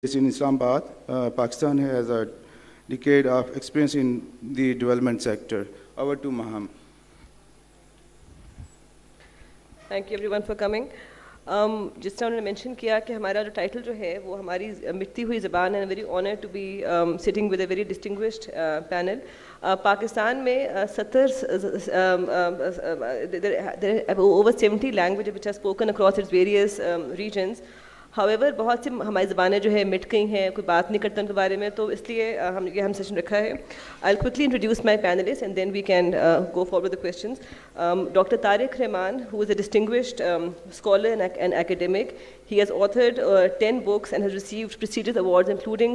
Is in Islamabad. Pakistan has a decade of experience in the development sector. Over to Maham. Thank you everyone for coming. جس طرح انہوں نے mention کیا کہ ہمارا جو ٹائٹل جو ہے وہ ہماری مٹتی ہوئی زبان ہے. Very honour to be sitting with a very distinguished panel. Pakistan میں 70 languages which are spoken across its various regions. However, بہت سی ہماری زبانیں جو ہے مٹ گئی ہیں, کوئی بات نہیں کرتا ان کے بارے میں, تو اس لیے ہم سیشن رکھا ہے. I'll quickly introduce my panelists and then we can go forward with the questions. Dr. Tariq Rehman, who is a distinguished scholar and academic. He has authored 10 books and has received prestigious awards including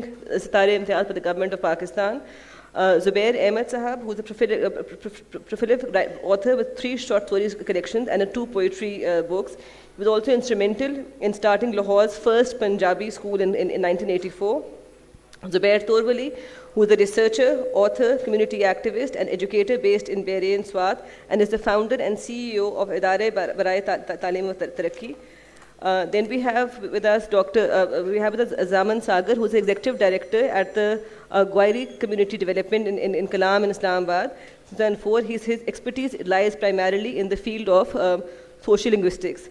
Sitare-e-Imtiaz by the government of Pakistan. Zubair Ahmed Sahab, who is a prolific author with 3 short stories collections and 2 poetry books. He was also instrumental in starting Lahore's first Punjabi school in 1984. Zubair Torwali, who is a researcher, author, community activist and educator based in Bahrain, Swat, and is the founder and CEO of Idare Baraye Taaleem wa Tarakki. Then we have with us Zaman Sagar, who is the executive director at the Gwairi Community Development in Kalam in Islamabad. Since 2004, his expertise lies primarily in the field of social linguistics.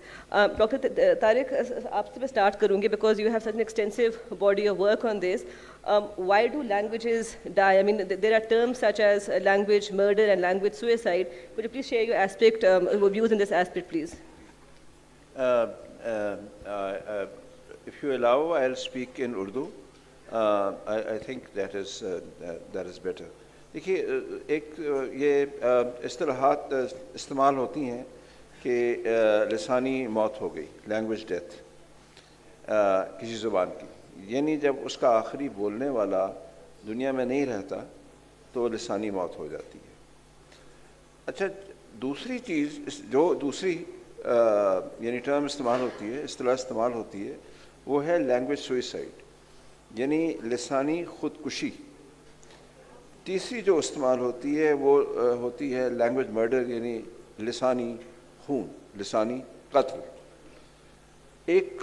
Dr. Tariq, آپ سے میں start کروں گی because you have such an extensive body of work on this. Why do languages die? I mean, there are terms such as language murder and language suicide. Could you please share your views in this aspect, please? If you allow, I'll speak in Urdu. I think that is better. دیکھیے, ایک یہ اصطلاحات استعمال ہوتی ہیں کہ لسانی موت ہو گئی, لینگویج ڈیتھ کسی زبان کی, یعنی جب اس کا آخری بولنے والا دنیا میں نہیں رہتا تو لسانی موت ہو جاتی ہے. اچھا, دوسری چیز جو دوسری یعنی ٹرم استعمال ہوتی ہے, اصطلاح استعمال ہوتی ہے, وہ ہے لینگویج سوئسائڈ, یعنی لسانی خودکشی. تیسری جو استعمال ہوتی ہے وہ ہوتی ہے لینگویج مرڈر, یعنی لسانی خون, لسانی قتل. ایک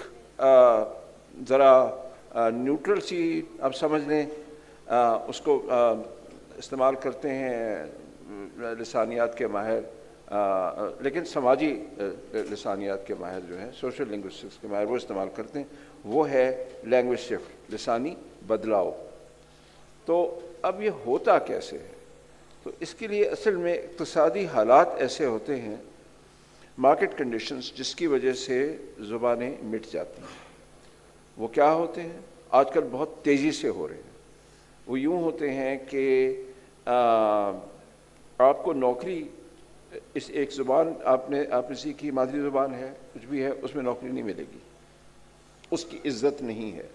ذرا نیوٹرل سی آپ سمجھ لیں, اس کو استعمال کرتے ہیں لسانیات کے ماہر, لیکن سماجی لسانیات کے ماہر جو ہیں, سوشل لنگوسٹکس کے ماہر, وہ استعمال کرتے ہیں, وہ ہے لینگویج شفٹ, لسانی بدلاؤ. تو اب یہ ہوتا کیسے ہے؟ تو اس کے لیے اصل میں اقتصادی حالات ایسے ہوتے ہیں, مارکیٹ کنڈیشنز, جس کی وجہ سے زبانیں مٹ جاتی ہیں. وہ کیا ہوتے ہیں؟ آج کل بہت تیزی سے ہو رہے ہیں. وہ یوں ہوتے ہیں کہ آپ کو نوکری, اس ایک زبان آپ نے سیکھی, مادری زبان ہے, کچھ بھی ہے, اس میں نوکری نہیں ملے گی, اس کی عزت نہیں ہے.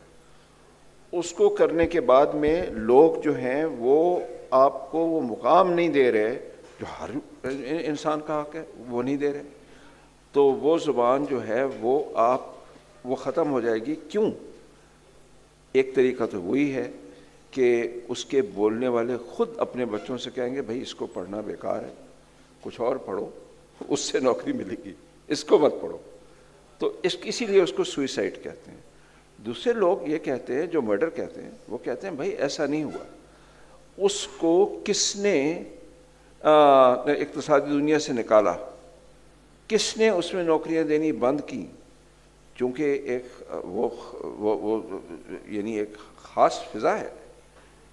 اس کو کرنے کے بعد میں لوگ جو ہیں وہ آپ کو وہ مقام نہیں دے رہے جو ہر انسان کا حق ہے, وہ نہیں دے رہے. تو وہ زبان جو ہے وہ ختم ہو جائے گی. کیوں؟ ایک طریقہ تو وہی ہے کہ اس کے بولنے والے خود اپنے بچوں سے کہیں گے بھائی اس کو پڑھنا بیکار ہے, کچھ اور پڑھو, اس سے نوکری ملے گی, اس کو مت پڑھو. تو اسی لیے اس کو سوئسائڈ کہتے ہیں. دوسرے لوگ یہ کہتے ہیں, جو مرڈر کہتے ہیں, وہ کہتے ہیں بھائی ایسا نہیں ہوا, اس کو کس نے اقتصادی دنیا سے نکالا, کس نے اس میں نوکریاں دینی بند کی, چونکہ ایک وہ یعنی ایک خاص فضا ہے,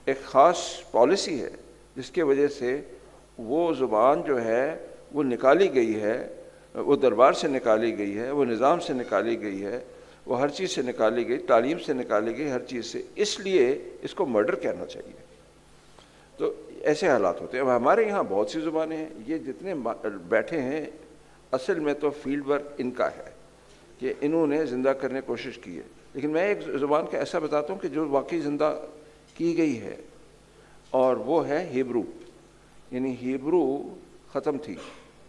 ایک خاص پالیسی ہے, جس کی وجہ سے وہ زبان جو ہے وہ نکالی گئی ہے, وہ دربار سے نکالی گئی ہے, وہ نظام سے نکالی گئی ہے, وہ ہر چیز سے نکالی گئی, تعلیم سے نکالی گئی, ہر چیز سے. اس لیے اس کو مرڈر کہنا چاہیے. تو ایسے حالات ہوتے ہیں. اب ہمارے یہاں بہت سی زبانیں ہیں, یہ جتنے بیٹھے ہیں اصل میں تو فیلڈ ورک ان کا ہے کہ انہوں نے زندہ کرنے کی کوشش کی ہے. لیکن میں ایک زبان کا ایسا بتاتا ہوں کہ جو واقعی زندہ کی گئی ہے, اور وہ ہے ہیبرو. یعنی ہیبرو ختم تھی,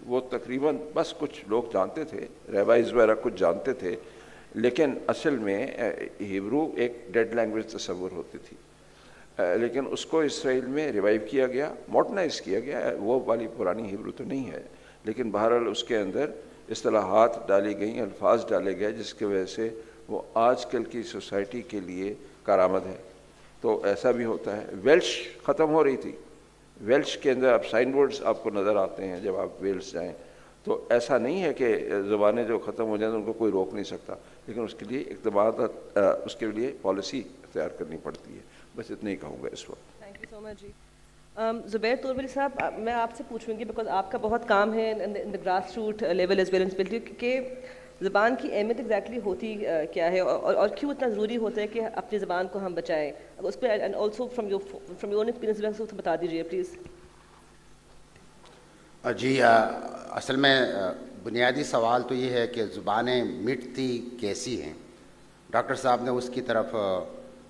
وہ تقریباً بس کچھ لوگ جانتے تھے, ریبائز وغیرہ کچھ جانتے تھے, لیکن اصل میں ہیبرو ایک ڈیڈ لینگویج تصور ہوتی تھی. لیکن اس کو اسرائیل میں ریوائیو کیا گیا, ماڈرنائز کیا گیا. وہ والی پرانی ہیبرو تو نہیں ہے, لیکن بہرحال اس کے اندر اصطلاحات ڈالی گئیں, الفاظ ڈالے گئے, جس کی وجہ سے وہ آج کل کی سوسائٹی کے لیے کارآمد ہے. تو ایسا بھی ہوتا ہے. ویلش ختم ہو رہی تھی. ویلش کے اندر اب سائن بورڈز آپ کو نظر آتے ہیں جب آپ ویلس جائیں. تو ایسا نہیں ہے کہ زبانیں جو ختم ہو جائیں ان کو کوئی روک نہیں سکتا, لیکن اس کے لیے اقدامات, اس کے لیے پالیسی اختیار کرنی پڑتی ہے. بس اتنا ہی کہوں گا اس وقت. تھینک یو سو مچ جی. زبیر طوربلی صاحب, میں آپ سے پوچھوں گی بیکاز آپ کا بہت کام ہے in the grass root level as well کہ زبان کی اہمیت ایگزیکٹلی ہوتی کیا ہے اور کیوں اتنا ضروری ہوتا ہے کہ اپنی زبان کو ہم بچائیں. اس پہ and also from your experience بتا دیجیے پلیز. جی, اصل میں بنیادی سوال تو یہ ہے کہ زبانیں مٹتی کیسی ہیں. ڈاکٹر صاحب نے اس کی طرف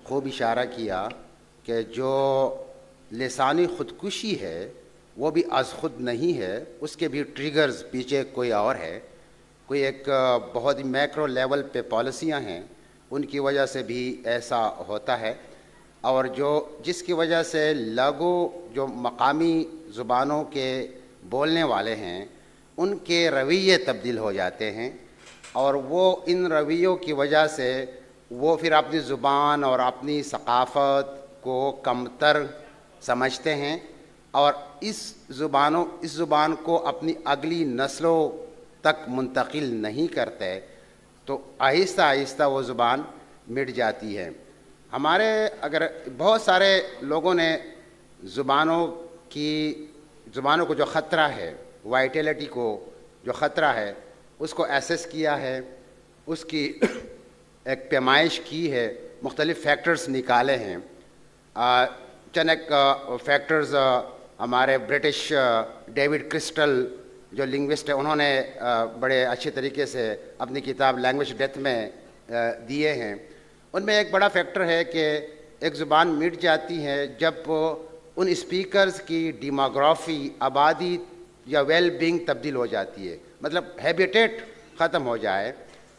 خوب اشارہ کیا کہ جو لسانی خودکشی ہے وہ بھی از خود نہیں ہے, اس کے بھی ٹریگرز پیچھے کوئی اور ہے. کوئی ایک بہت ہی میکرو لیول پہ پالیسیاں ہیں, ان کی وجہ سے بھی ایسا ہوتا ہے. اور جس کی وجہ سے لاگو جو مقامی زبانوں کے بولنے والے ہیں ان کے رویے تبدیل ہو جاتے ہیں, اور وہ ان رویوں کی وجہ سے وہ پھر اپنی زبان اور اپنی ثقافت کو کمتر سمجھتے ہیں, اور اس زبان کو اپنی اگلی نسلوں تک منتقل نہیں کرتے. تو آہستہ آہستہ وہ زبان مٹ جاتی ہے. ہمارے اگر بہت سارے لوگوں نے زبانوں کو جو خطرہ ہے, وائٹیلٹی کو جو خطرہ ہے, اس کو ایسیس کیا ہے, اس کی ایک پیمائش کی ہے, مختلف فیکٹرز نکالے ہیں. چند ایک فیکٹرز ہمارے برٹش ڈیوڈ کرسٹل جو لنگوسٹ ہے انہوں نے بڑے اچھے طریقے سے اپنی کتاب لینگویج ڈیتھ میں دیے ہیں. ان میں ایک بڑا فیکٹر ہے کہ ایک زبان مٹ جاتی ہے جب ان اسپیکرز کی ڈیموگرافی, آبادی یا ویل بینگ تبدیل ہو جاتی ہے. مطلب ہیبیٹیٹ ختم ہو جائے,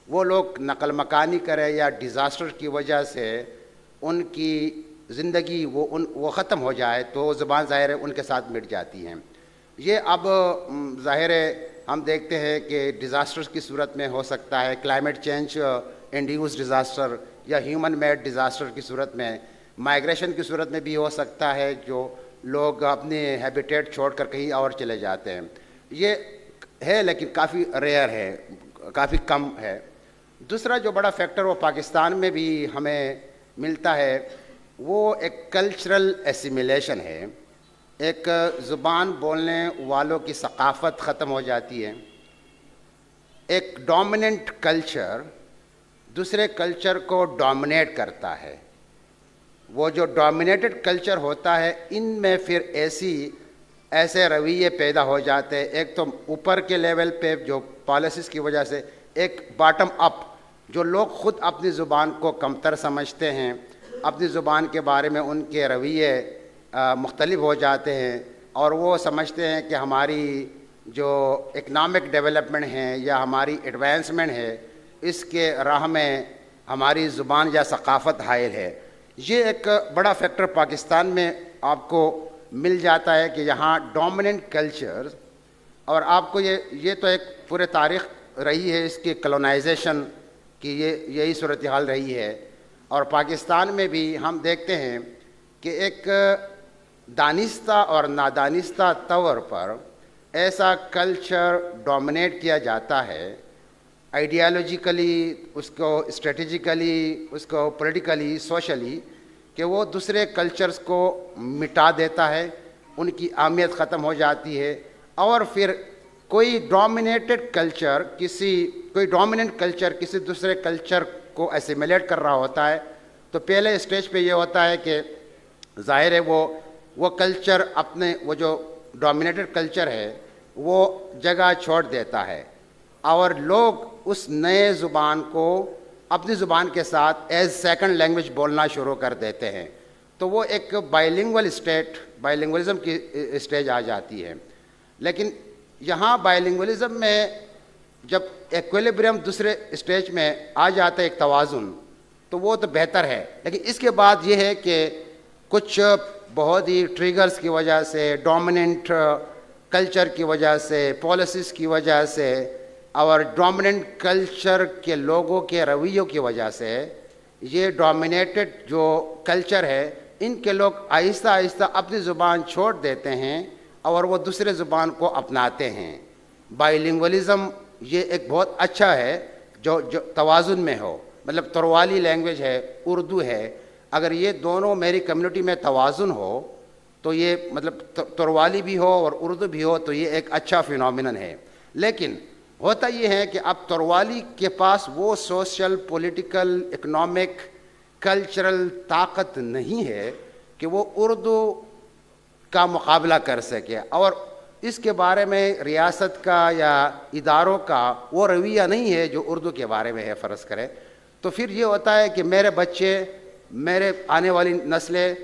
وہ لوگ نقل مکانی کرے یا ڈیزاسٹر کی وجہ سے ان کی زندگی وہ ختم ہو جائے, تو زبان ظاہر ہے ان کے ساتھ مٹ جاتی ہیں. یہ اب ظاہر ہے ہم دیکھتے ہیں کہ ڈیزاسٹرز کی صورت میں ہو سکتا ہے, کلائمیٹ چینج انڈیوس ڈیزاسٹر یا ہیومن میڈ ڈیزاسٹر کی صورت میں, مائیگریشن کی صورت میں بھی ہو سکتا ہے, جو لوگ اپنے ہیبیٹیٹ چھوڑ کر کہیں اور چلے جاتے ہیں. یہ ہے لیکن کافی ریئر ہے, کافی کم ہے. دوسرا جو بڑا فیکٹر وہ پاکستان میں بھی ہمیں ملتا ہے, وہ ایک کلچرل ایسیمیلیشن ہے. ایک زبان بولنے والوں کی ثقافت ختم ہو جاتی ہے. ایک ڈومیننٹ کلچر دوسرے کلچر کو ڈومینیٹ کرتا ہے. وہ جو ڈومینیٹڈ کلچر ہوتا ہے ان میں پھر ایسے رویے پیدا ہو جاتے ہیں, ایک تو اوپر کے لیول پہ جو پالیسیز کی وجہ سے, ایک باٹم اپ جو لوگ خود اپنی زبان کو کمتر سمجھتے ہیں, اپنی زبان کے بارے میں ان کے رویے مختلف ہو جاتے ہیں, اور وہ سمجھتے ہیں کہ ہماری جو اکنامک ڈیولپمنٹ ہے یا ہماری ایڈوانسمنٹ ہے اس کے راہ میں ہماری زبان یا ثقافت حائل ہے. یہ ایک بڑا فیکٹر پاکستان میں آپ کو مل جاتا ہے کہ یہاں ڈومیننٹ کلچر, اور آپ کو یہ تو ایک پورے تاریخ رہی ہے اس کی کلونائزیشن کی, یہی صورتحال رہی ہے. اور پاکستان میں بھی ہم دیکھتے ہیں کہ ایک دانستہ اور نادانستہ طور پر ایسا کلچر ڈومینیٹ کیا جاتا ہے, آئیڈیالوجیکلی, اس کو اسٹریٹجیکلی, اس کو پولیٹیکلی, سوشلی, کہ وہ دوسرے کلچرز کو مٹا دیتا ہے, ان کی اہمیت ختم ہو جاتی ہے. اور پھر کوئی ڈومیننٹ کلچر کسی دوسرے کلچر کو ایسیمیلیٹ کر رہا ہوتا ہے, تو پہلے اسٹیج پہ یہ ہوتا ہے کہ ظاہر ہے وہ کلچر اپنے وہ جو ڈومینیٹڈ کلچر ہے وہ جگہ چھوڑ دیتا ہے, اور لوگ اس نئے زبان کو اپنی زبان کے ساتھ ایز سیکنڈ لینگویج بولنا شروع کر دیتے ہیں. تو وہ ایک بائلنگولزم کی اسٹیج آ جاتی ہے. لیکن یہاں بائلنگولزم میں جب ایکویلیبریم دوسرے اسٹیج میں آ جاتا ہے, ایک توازن, تو وہ تو بہتر ہے. لیکن اس کے بعد یہ ہے کہ کچھ بہت ہی ٹریگرز کی وجہ سے, ڈومیننٹ کلچر کی وجہ سے, پالیسیز کی وجہ سے, اور ڈومیننٹ کلچر کے لوگوں کے رویوں کی وجہ سے یہ ڈومینیٹڈ جو کلچر ہے ان کے لوگ آہستہ آہستہ اپنی زبان چھوڑ دیتے ہیں اور وہ دوسرے زبان کو اپناتے ہیں. بائی لنگولیزم یہ ایک بہت اچھا ہے جو توازن میں ہو, مطلب تروالی لینگویج ہے, اردو ہے, اگر یہ دونوں میری کمیونٹی میں توازن ہو تو یہ مطلب تروالی بھی ہو اور اردو بھی ہو تو یہ ایک اچھا فینومینن ہے. لیکن ہوتا یہ ہے کہ اب تروالی کے پاس وہ سوشل, پولیٹیکل, اکنامک, کلچرل طاقت نہیں ہے کہ وہ اردو کا مقابلہ کر سکے, اور اس کے بارے میں ریاست کا یا اداروں کا وہ رویہ نہیں ہے جو اردو کے بارے میں ہے فرض کریں. تو پھر یہ ہوتا ہے کہ میرے بچے, میرے آنے والی نسلیں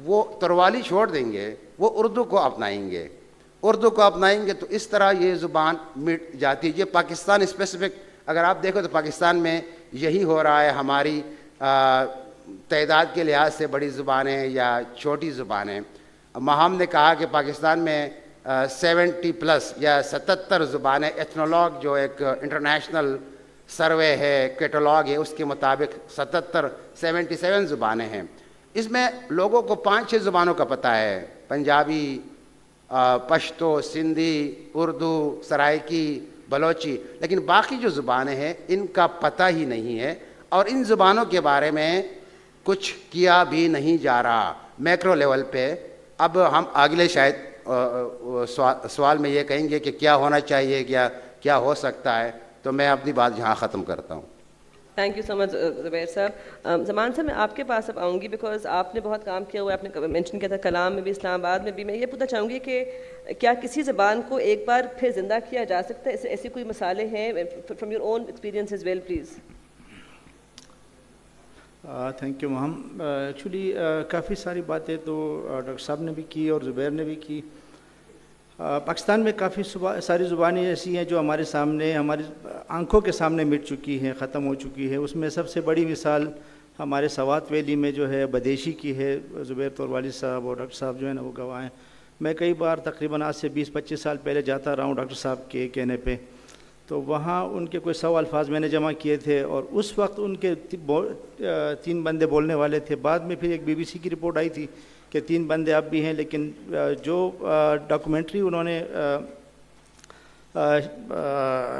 وہ تروالی چھوڑ دیں گے, وہ اردو کو اپنائیں گے, تو اس طرح یہ زبان مٹ جاتی ہے. یہ پاکستان اسپیسیفک اگر آپ دیکھو تو پاکستان میں یہی ہو رہا ہے. ہماری تعداد کے لحاظ سے بڑی زبانیں یا چھوٹی زبانیں, ہم نے کہا کہ پاکستان میں 70+ یا 77 زبانیں, ایتھنولوگ جو ایک انٹرنیشنل سروے ہے, کیٹلاگ ہے, اس کے مطابق 77 زبانیں ہیں. اس میں لوگوں کو 5-6 زبانوں کا پتہ ہے, پنجابی, پشتو, سندھی, اردو, سرائکی, بلوچی, لیکن باقی جو زبانیں ہیں ان کا پتہ ہی نہیں ہے, اور ان زبانوں کے بارے میں کچھ کیا بھی نہیں جا رہا میکرو لیول پہ. اب ہم اگلے شاید سوال میں یہ کہیں گے کہ کیا ہونا چاہیے, کیا ہو سکتا ہے, تو میں اپنی بات یہاں ختم کرتا ہوں. تھینک یو سو مچ زبیر صاحب. زمان صاحب میں آپ کے پاس اب آؤں گی بیکاز آپ نے بہت کام کیا ہوا ہے, آپ نے مینشن کیا تھا کلام میں بھی, اسلام آباد میں بھی. میں یہ پوچھنا چاہوں گی کہ کیا کسی زبان کو ایک بار پھر زندہ کیا جا سکتا ہے؟ ایسی کوئی مثالیں ہیں from your own experience as well please. Thank you ma'am. Actually کافی ساری باتیں تو ڈاکٹر صاحب نے بھی کی اور زبیر نے بھی کی. پاکستان میں کافی ساری زبانیں ایسی ہیں جو ہمارے سامنے, ہماری آنکھوں کے سامنے مٹ چکی ہیں, ختم ہو چکی ہے. اس میں سب سے بڑی مثال ہمارے سوات ویلی میں جو ہے بدیشی کی ہے. زبیر توروالی صاحب اور ڈاکٹر صاحب جو ہے نا وہ گواہ ہیں. میں کئی بار تقریباً آج سے 20-25 سال پہلے جاتا رہا ہوں ڈاکٹر صاحب کے کہنے پہ. تو وہاں ان کے کوئی 100 الفاظ میں نے جمع کیے تھے, اور اس وقت ان کے 3 بندے بولنے والے تھے. بعد میں پھر ایک BBC کی رپورٹ آئی تھی کہ 3 بندے اب بھی ہیں, لیکن جو ڈاکومنٹری انہوں نے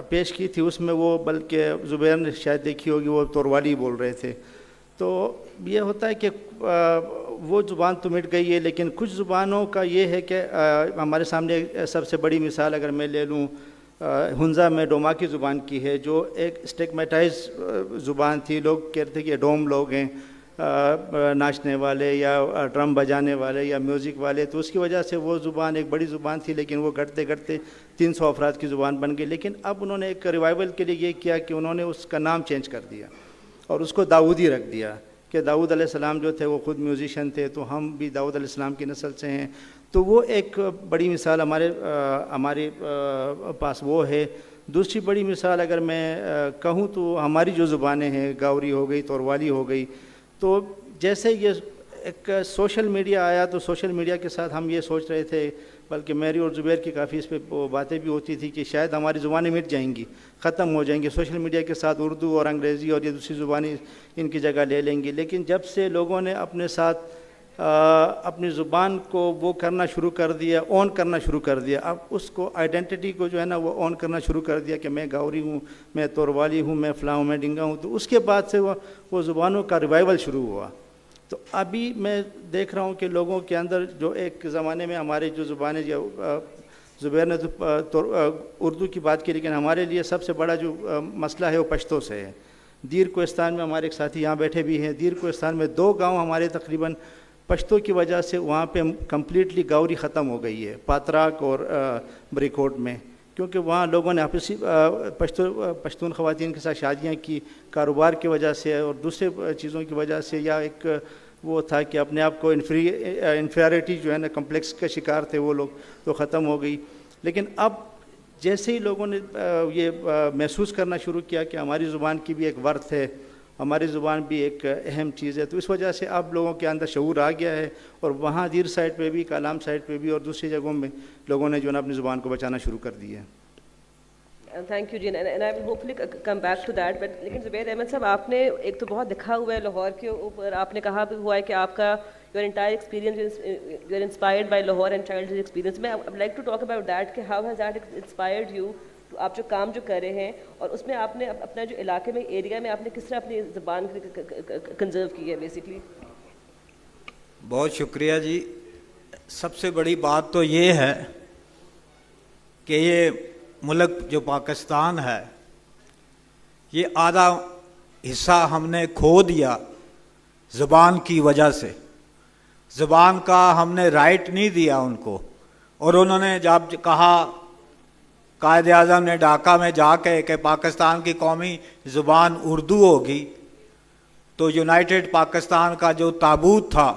پیش کی تھی اس میں وہ, بلکہ زبیر نے شاید دیکھی ہوگی, وہ توروالی بول رہے تھے. تو یہ ہوتا ہے کہ وہ زبان تو مٹ گئی ہے, لیکن کچھ زبانوں کا یہ ہے کہ ہمارے سامنے سب سے بڑی مثال اگر میں لے لوں, ہنزا میں ڈوما کی زبان کی ہے, جو ایک اسٹیگمیٹائز زبان تھی. لوگ کہتے تھے کہ ڈوم لوگ ہیں, ناچنے والے یا ڈرم بجانے والے یا میوزک والے, تو اس کی وجہ سے وہ زبان ایک بڑی زبان تھی, لیکن وہ گھٹتے گھٹتے 300 افراد کی زبان بن گئی. لیکن اب انہوں نے ایک ریوائول کے لیے یہ کیا کہ انہوں نے اس کا نام چینج کر دیا اور اس کو داؤدی رکھ دیا, کہ داؤد علیہ السلام جو تھے وہ خود میوزیشین تھے, تو ہم بھی داؤد علیہ السلام کی نسل سے ہیں. تو وہ ایک بڑی مثال ہمارے پاس وہ ہے. دوسری بڑی مثال اگر میں کہوں تو ہماری جو زبانیں ہیں, گاوری ہو گئی, توروالی ہو گئی, تو جیسے یہ ایک سوشل میڈیا آیا تو سوشل میڈیا کے ساتھ ہم یہ سوچ رہے تھے, بلکہ میری اور زبیر کی کافی اس پہ باتیں بھی ہوتی تھی کہ شاید ہماری زبانیں مٹ جائیں گی, ختم ہو جائیں گی, سوشل میڈیا کے ساتھ اردو اور انگریزی اور یہ دوسری زبانیں ان کی جگہ لے لیں گی. لیکن جب سے لوگوں نے اپنے ساتھ اپنی زبان کو وہ کرنا شروع کر دیا, اون کرنا شروع کر دیا, اب اس کو آئیڈینٹی کو جو ہے نا وہ اون کرنا شروع کر دیا کہ میں گاوری ہوں, میں توروالی ہوں, میں فلاں ہوں, میں ڈنگا ہوں, تو اس کے بعد سے وہ زبانوں کا ریوائول شروع ہوا. تو ابھی میں دیکھ رہا ہوں کہ لوگوں کے اندر جو ایک زمانے میں ہماری جو زبانیں, زبیر نے تو اردو کی بات کی, لیکن ہمارے لیے سب سے بڑا جو مسئلہ ہے وہ پشتو سے ہے. دیر کوہستان میں ہمارے ایک ساتھی یہاں بیٹھے بھی ہیں, دیر کوہستان میں 2 گاؤں ہمارے تقریباً پشتو کی وجہ سے وہاں پہ کمپلیٹلی گاوری ختم ہو گئی ہے, پاتراک اور بریکوٹ میں, کیونکہ وہاں لوگوں نے آپسی پشتون خواتین کے ساتھ شادیاں کی, کاروبار کی وجہ سے اور دوسرے چیزوں کی وجہ سے, یا ایک وہ تھا کہ اپنے آپ کو انفیریٹی جو ہے نا کمپلیکس کا شکار تھے وہ لوگ, تو ختم ہو گئی. لیکن اب جیسے ہی لوگوں نے یہ محسوس کرنا شروع کیا کہ ہماری زبان کی بھی ایک ورث ہے, ہماری زبان بھی ایک اہم چیز ہے, تو اس وجہ سے اب لوگوں کے اندر شعور آ گیا ہے, اور وہاں دیر سائڈ پہ بھی, کالام سائڈ پہ بھی اور دوسری جگہوں میں لوگوں نے جو ہے نا اپنی زبان کو بچانا شروع کر دیا ہے. تھینک یو جی and I will hopefully come back to that. But لیکن زبیر احمد صاحب آپ نے ایک تو بہت لکھا ہوا ہے لاہور کے اوپر, آپ نے کہا بھی ہوا ہے کہ آپ کا your entire experience you are inspired by Lahore and child experience. میں I like to talk about that کہ how has that inspired you, آپ جو کام جو کر رہے ہیں اور اس میں آپ نے اپنا جو علاقے میں ایریا میں آپ نے کس طرح اپنی زبان کنزرو کی ہے بیسکلی. بہت شکریہ جی. سب سے بڑی بات تو یہ ہے کہ یہ ملک جو پاکستان ہے یہ آدھا حصہ ہم نے کھو دیا زبان کی وجہ سے. زبان کا ہم نے رائٹ نہیں دیا ان کو, اور انہوں نے جب کہا قائد اعظم نے ڈھاکہ میں جا کے کہ پاکستان کی قومی زبان اردو ہوگی, تو یونائٹڈ پاکستان کا جو تابوت تھا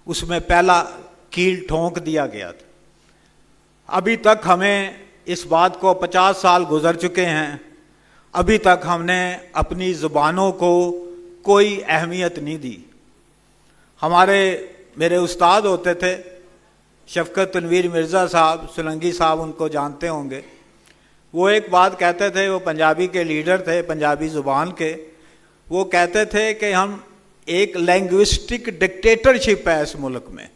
اس میں پہلا کیل ٹھونک دیا گیا تھا. ابھی تک ہمیں اس بات کو 50 سال گزر چکے ہیں, ابھی تک ہم نے اپنی زبانوں کو کوئی اہمیت نہیں دی. میرے استاد ہوتے تھے شفقت تنویر مرزا صاحب, سلنگی صاحب ان کو جانتے ہوں گے. وہ ایک بات کہتے تھے, وہ پنجابی کے لیڈر تھے, پنجابی زبان کے. وہ کہتے تھے کہ ہم ایک لینگوسٹک ڈکٹیٹرشپ ہے اس ملک میں,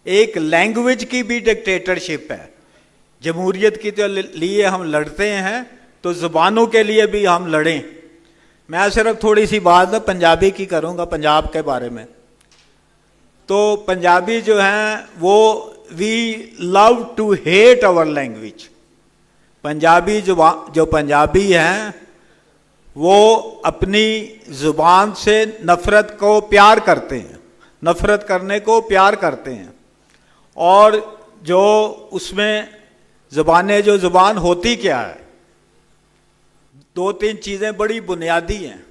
ایک لینگویج کی بھی ڈکٹیٹرشپ ہے. جمہوریت کے لیے ہم لڑتے ہیں تو زبانوں کے لیے بھی ہم لڑیں. میں صرف تھوڑی سی بات پنجابی کی کروں گا, پنجاب کے بارے میں. تو پنجابی جو ہیں وہ we love to hate our language. Punjabi جو پنجابی ہیں وہ اپنی زبان سے نفرت کو پیار کرتے ہیں, نفرت کرنے کو پیار کرتے ہیں. اور جو اس میں جو زبان ہوتی کیا ہے, 2-3 چیزیں بڑی بنیادی ہیں.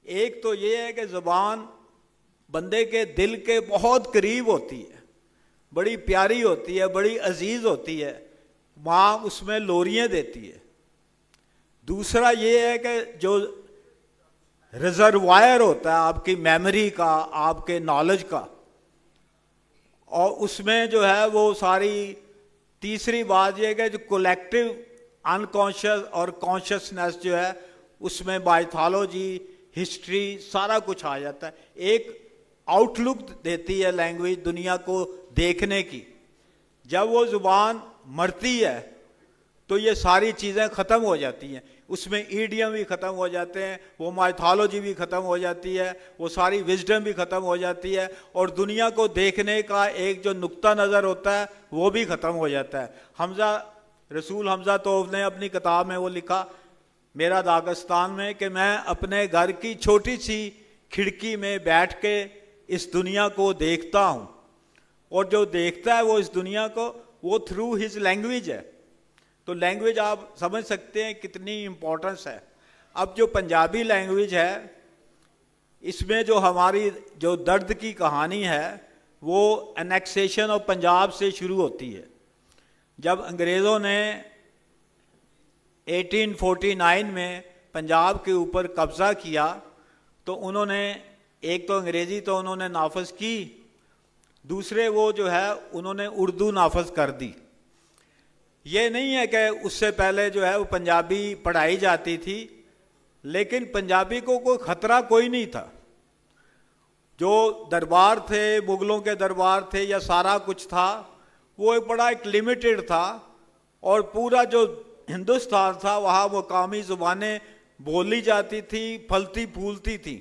ایک تو یہ ہے کہ زبان بندے کے دل کے بہت قریب ہوتی ہے, بڑی پیاری ہوتی ہے, بڑی عزیز ہوتی ہے. ماں اس میں لوریاں دیتی ہے. دوسرا یہ ہے کہ جو ریزروائر ہوتا ہے آپ کی میموری کا, آپ کے نالج کا, اور اس میں جو ہے وہ ساری. تیسری بات یہ ہے کہ جو کولیکٹیو انکانشیس اور کانشیسنیس جو ہے اس میں مائتھالوجی, ہسٹری, سارا کچھ آ جاتا ہے. ایک آؤٹ لک دیتی ہے لینگویج دنیا کو دیکھنے کی. جب وہ زبان مرتی ہے تو یہ ساری چیزیں ختم ہو جاتی ہیں. اس میں ایڈیم بھی ختم ہو جاتے ہیں, وہ مائتھالوجی بھی ختم ہو جاتی ہے, وہ ساری وزڈم بھی ختم ہو جاتی ہے, اور دنیا کو دیکھنے کا ایک جو نقطہ نظر ہوتا ہے وہ بھی ختم ہو جاتا ہے. رسول حمزہ توف نے اپنی کتاب میں وہ لکھا میرا داغستان میں کہ میں اپنے گھر کی چھوٹی سی کھڑکی میں بیٹھ کے اس دنیا کو دیکھتا ہوں, اور جو دیکھتا ہے وہ اس دنیا کو وہ تھرو ہز لینگویج ہے. تو لینگویج آپ سمجھ سکتے ہیں کتنی امپورٹنس ہے. اب جو پنجابی لینگویج ہے اس میں جو ہماری جو درد کی کہانی ہے وہ انیکسیشن آف پنجاب سے شروع ہوتی ہے. جب انگریزوں نے 1849 میں پنجاب کے اوپر قبضہ کیا تو انہوں نے ایک تو انگریزی تو انہوں نے نافذ کی, دوسرے وہ جو ہے انہوں نے اردو نافذ کر دی. یہ نہیں ہے کہ اس سے پہلے جو ہے وہ پنجابی پڑھائی جاتی تھی, لیکن پنجابی کو کوئی خطرہ کوئی نہیں تھا. جو دربار تھے, مغلوں کے دربار تھے یا سارا کچھ تھا, وہ ایک بڑا ایک لمیٹڈ تھا, اور پورا جو ہندوستان تھا وہاں مقامی زبانیں بولی جاتی تھی, پھلتی پھولتی تھی.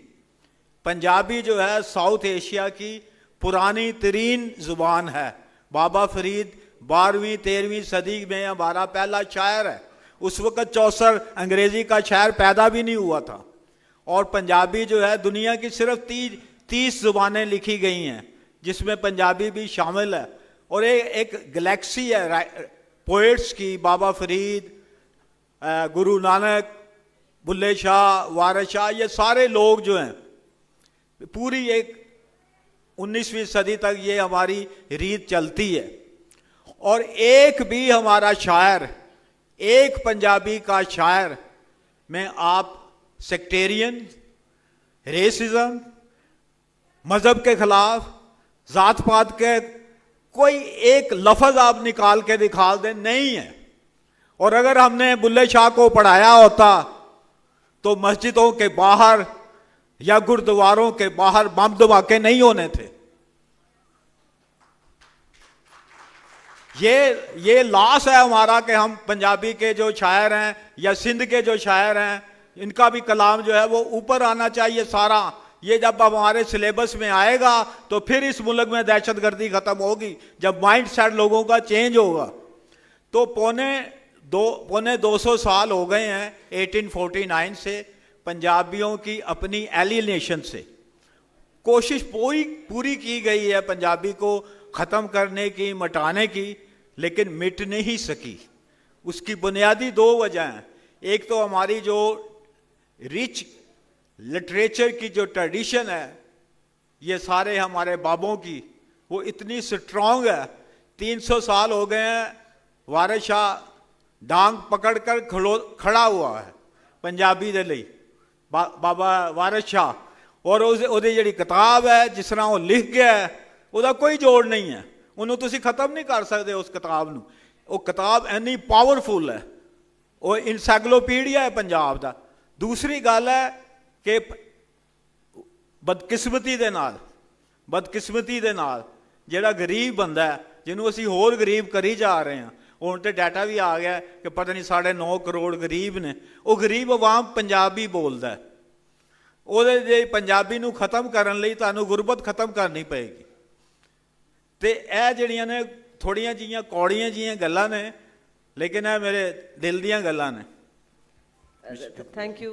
پنجابی جو ہے ساؤتھ ایشیا کی پرانی ترین زبان ہے. بابا فرید 12ویں 13ویں صدی میں ہمارا پہلا شاعر ہے. اس وقت چوسر انگریزی کا شاعر پیدا بھی نہیں ہوا تھا. اور پنجابی جو ہے دنیا کی صرف 30 زبانیں لکھی گئی ہیں جس میں پنجابی بھی شامل ہے. اور ایک گلیکسی ہے پوئٹس کی, بابا فرید, گرو نانک, بلے شاہ, وارث شاہ, یہ سارے لوگ جو ہیں پوری ایک 19ویں صدی تک یہ ہماری ریت چلتی ہے. اور ایک بھی ہمارا شاعر, ایک پنجابی کا شاعر میں آپ سیکٹیرین, ریسزم, مذہب کے خلاف, ذات پات کے کوئی ایک لفظ آپ نکال کے دکھا دیں نہیں ہے. اور اگر ہم نے بلے شاہ کو پڑھایا ہوتا تو مسجدوں کے باہر یا گردواروں کے باہر بم دھماکے نہیں ہونے تھے. یہ لاس ہے ہمارا کہ ہم پنجابی کے جو شاعر ہیں یا سندھ کے جو شاعر ہیں ان کا بھی کلام جو ہے وہ اوپر آنا چاہیے سارا. یہ جب ہمارے سلیبس میں آئے گا تو پھر اس ملک میں دہشت گردی ختم ہوگی, جب مائنڈ سیٹ لوگوں کا چینج ہوگا. تو پونے 200 سال ہو گئے ہیں 1849 سے پنجابیوں کی اپنی ایلینیشن سے. کوشش پوری کی گئی ہے پنجابی کو ختم کرنے کی, مٹانے کی, لیکن مٹ نہیں سکی. اس کی بنیادی 2 وجہ ہیں. ایک تو ہماری جو رچ لٹریچر کی جو ٹریڈیشن ہے, یہ سارے ہمارے بابوں کی, وہ اتنی سٹرونگ ہے. 300 سال ہو گئے ہیں وارث شاہ ڈانگ پکڑ کر کھڑا ہوا ہے پنجابی دے لئی, بابا وارث شاہ. اور ਉਹਦੀ ਜਿਹੜੀ ਕਿਤਾਬ ਹੈ ਜਿਸ ਤਰ੍ਹਾਂ ਉਹ ਲਿਖ ਗਿਆ ਹੈ ਉਹਦਾ ਕੋਈ ਜੋੜ ਨਹੀਂ ਹੈ. ਉਹਨੂੰ ਤੁਸੀਂ ਖਤਮ ਨਹੀਂ ਕਰ ਸਕਦੇ ਉਸ ਕਿਤਾਬ ਨੂੰ. ਉਹ ਕਿਤਾਬ ਇੰਨੀ ਪਾਵਰਫੁਲ ਹੈ, ਉਹ ਇਨਸਾਈਕਲੋਪੀਡੀਆ ਹੈ ਪੰਜਾਬ ਦਾ. ਦੂਸਰੀ ਗੱਲ ਹੈ ਕਿ ਬਦਕਿਸਮਤੀ ਦੇ ਨਾਲ ਜਿਹੜਾ ਗਰੀਬ ਬੰਦਾ ਹੈ ਜਿਹਨੂੰ ਅਸੀਂ ਹੋਰ ਗਰੀਬ ਕਰੀ ਜਾ ਰਹੇ ਹਾਂ, ਹੁਣ ਤੇ ਡਾਟਾ ਵੀ ਆ ਗਿਆ ਕਿ ਪਤਾ ਨਹੀਂ 9.5 ਕਰੋੜ ਗਰੀਬ ਨੇ, ਉਹ ਗਰੀਬ ਆਵਾਮ ਪੰਜਾਬੀ ਬੋਲਦਾ. ਉਹਦੇ ਜੇ ਪੰਜਾਬੀ ਨੂੰ ਖਤਮ ਕਰਨ ਲਈ ਤੁਹਾਨੂੰ ਗੁਰਬਤ ਖਤਮ ਕਰਨੀ ਪਏਗੀ. ਤੇ ਇਹ ਜਿਹੜੀਆਂ ਨੇ ਥੋੜੀਆਂ ਜਿਹੀਆਂ ਕੌੜੀਆਂ ਜਿਹੀਆਂ ਗੱਲਾਂ ਨੇ, ਲੇਕਿਨ ਇਹ ਮੇਰੇ ਦਿਲ ਦੀਆਂ ਗੱਲਾਂ ਨੇ. Thank you,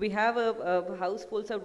We have a house full, so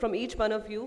from each one of you,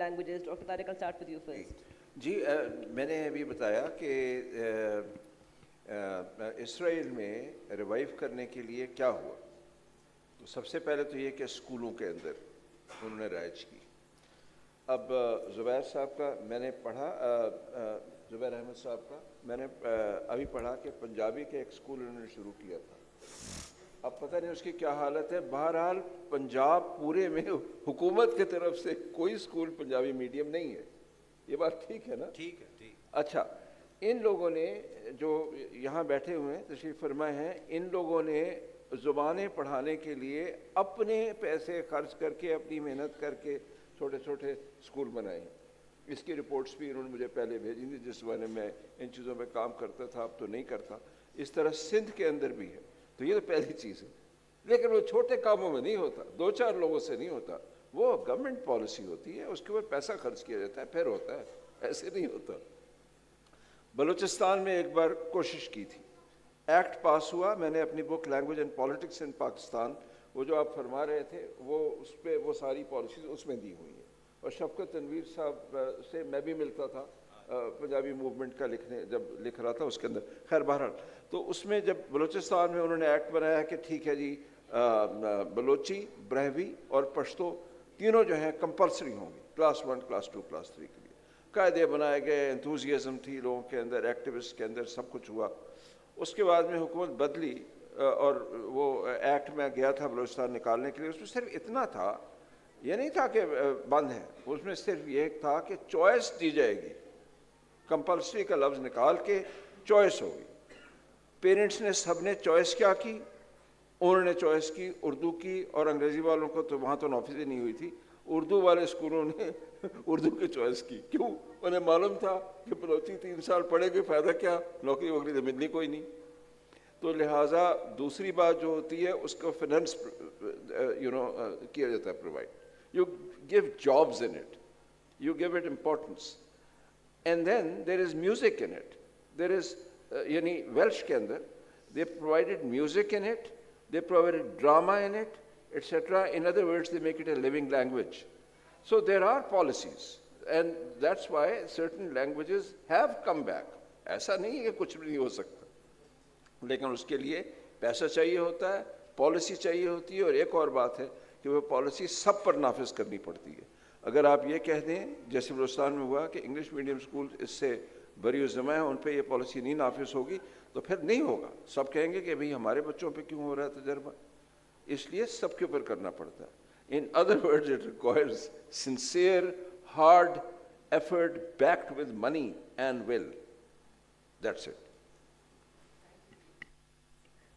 languages? Dr. Tariq, I'll start with you first. جی میں نے ابھی بتایا کہ اسرائیل میں ریوائیو کرنے کے لیے کیا ہوا. تو سب سے پہلے تو یہ کہ اسکولوں کے اندر انہوں نے رائج کی. اب زبیر صاحب کا میں نے پڑھا, زبیر احمد صاحب کا میں نے ابھی پڑھا کہ پنجابی کے ایک اسکول انہوں نے شروع کیا تھا. اب پتہ نہیں اس کی کیا حالت ہے. بہرحال پنجاب پورے میں حکومت کی طرف سے کوئی اسکول پنجابی میڈیم نہیں ہے. یہ بات ٹھیک ہے نا؟ ٹھیک ہے. اچھا, ان لوگوں نے جو یہاں بیٹھے ہوئے ہیں تشریف فرمائے ہیں, ان لوگوں نے زبانیں پڑھانے کے لیے اپنے پیسے خرچ کر کے, اپنی محنت کر کے چھوٹے چھوٹے اسکول بنائے ہیں. اس کی رپورٹس بھی انہوں نے مجھے پہلے بھیجی تھی جس زمانے میں ان چیزوں میں کام کرتا تھا, اب تو نہیں کرتا. اس طرح سندھ کے اندر بھی ہے. تو یہ تو پہلی چیز ہے. لیکن وہ چھوٹے کاموں میں نہیں ہوتا, 2-4 لوگوں سے نہیں ہوتا. وہ گورنمنٹ پالیسی ہوتی ہے, اس کے اوپر پیسہ خرچ کیا جاتا ہے, پھر ہوتا ہے, ایسے نہیں ہوتا. بلوچستان میں ایک بار کوشش کی تھی, ایکٹ پاس ہوا. میں نے اپنی book language and politics in Pakistan, وہ جو آپ فرما رہے تھے وہ اس پہ وہ ساری پالیسیز اس میں دی ہوئی ہیں. اور شفقت تنویر صاحب سے میں بھی ملتا تھا پنجابی موومنٹ کا جب لکھ رہا تھا اس کے اندر. خیر بہرحال تو اس میں جب بلوچستان میں انہوں نے ایکٹ بنایا کہ ٹھیک ہے جی بلوچی, بریوی اور پشتو تینوں جو ہیں کمپلسری ہوں گی کلاس 1, کلاس 2, کلاس 3 کے لیے. قاعدے بنائے گئے, انتھوزیازم تھی لوگوں کے اندر, ایکٹیوسٹ کے اندر, سب کچھ ہوا. اس کے بعد میں حکومت بدلی اور وہ ایکٹ میں گیا تھا بلوچستان نکالنے کے لیے. اس میں صرف اتنا تھا, یہ نہیں تھا کہ بند ہے, اس میں صرف یہ تھا کہ چوائس دی جائے گی. کمپلسری کا لفظ نکال کے چوائس ہوگی. پیرنٹس نے سب نے چوائس کیا کی؟ انہوں نے چوائس کی اردو کی, اور انگریزی والوں کو تو وہاں تو نافذ ہی نہیں ہوئی تھی. اردو والے اسکولوں نے اردو کی چوائس کی. کیوں؟ انہیں معلوم تھا کہ بلوچی 3 سال پڑھے گے, فائدہ کیا, نوکری ووکری تو ملنی کوئی نہیں. تو لہٰذا دوسری بات جو ہوتی ہے اس کو فائننس کیا جاتا ہے provide. You give jobs in it, you give it importance, and then there is music in it. There is یعنی ویلش کے اندر they provided music in it, they provided drama in it, etc. In other words, they make it a living language. So there are policies, and that's why certain languages have come back. ایسا نہیں ہے کہ کچھ بھی نہیں ہو سکتا, لیکن اس کے لیے پیسہ چاہیے ہوتا ہے, پالیسی چاہیے ہوتی ہے. اور ایک اور بات ہے کہ وہ پالیسی سب پر نافذ کرنی پڑتی ہے. اگر آپ یہ کہہ دیں جیسے بلوچستان میں ہوا کہ انگلش میڈیم اسکول اس سے بری الزمہ ہیں, ان پہ یہ پالیسی نہیں نافذ ہوگی, تو پھر نہیں ہوگا. سب کہیں گے کہ بھئی ہمارے بچوں پہ کیوں ہو رہا ہے تجربہ. اس لیے سب کے اوپر کرنا پڑتا ہے. In other words, it requires sincere, hard effort backed with money and will. That's it.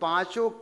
5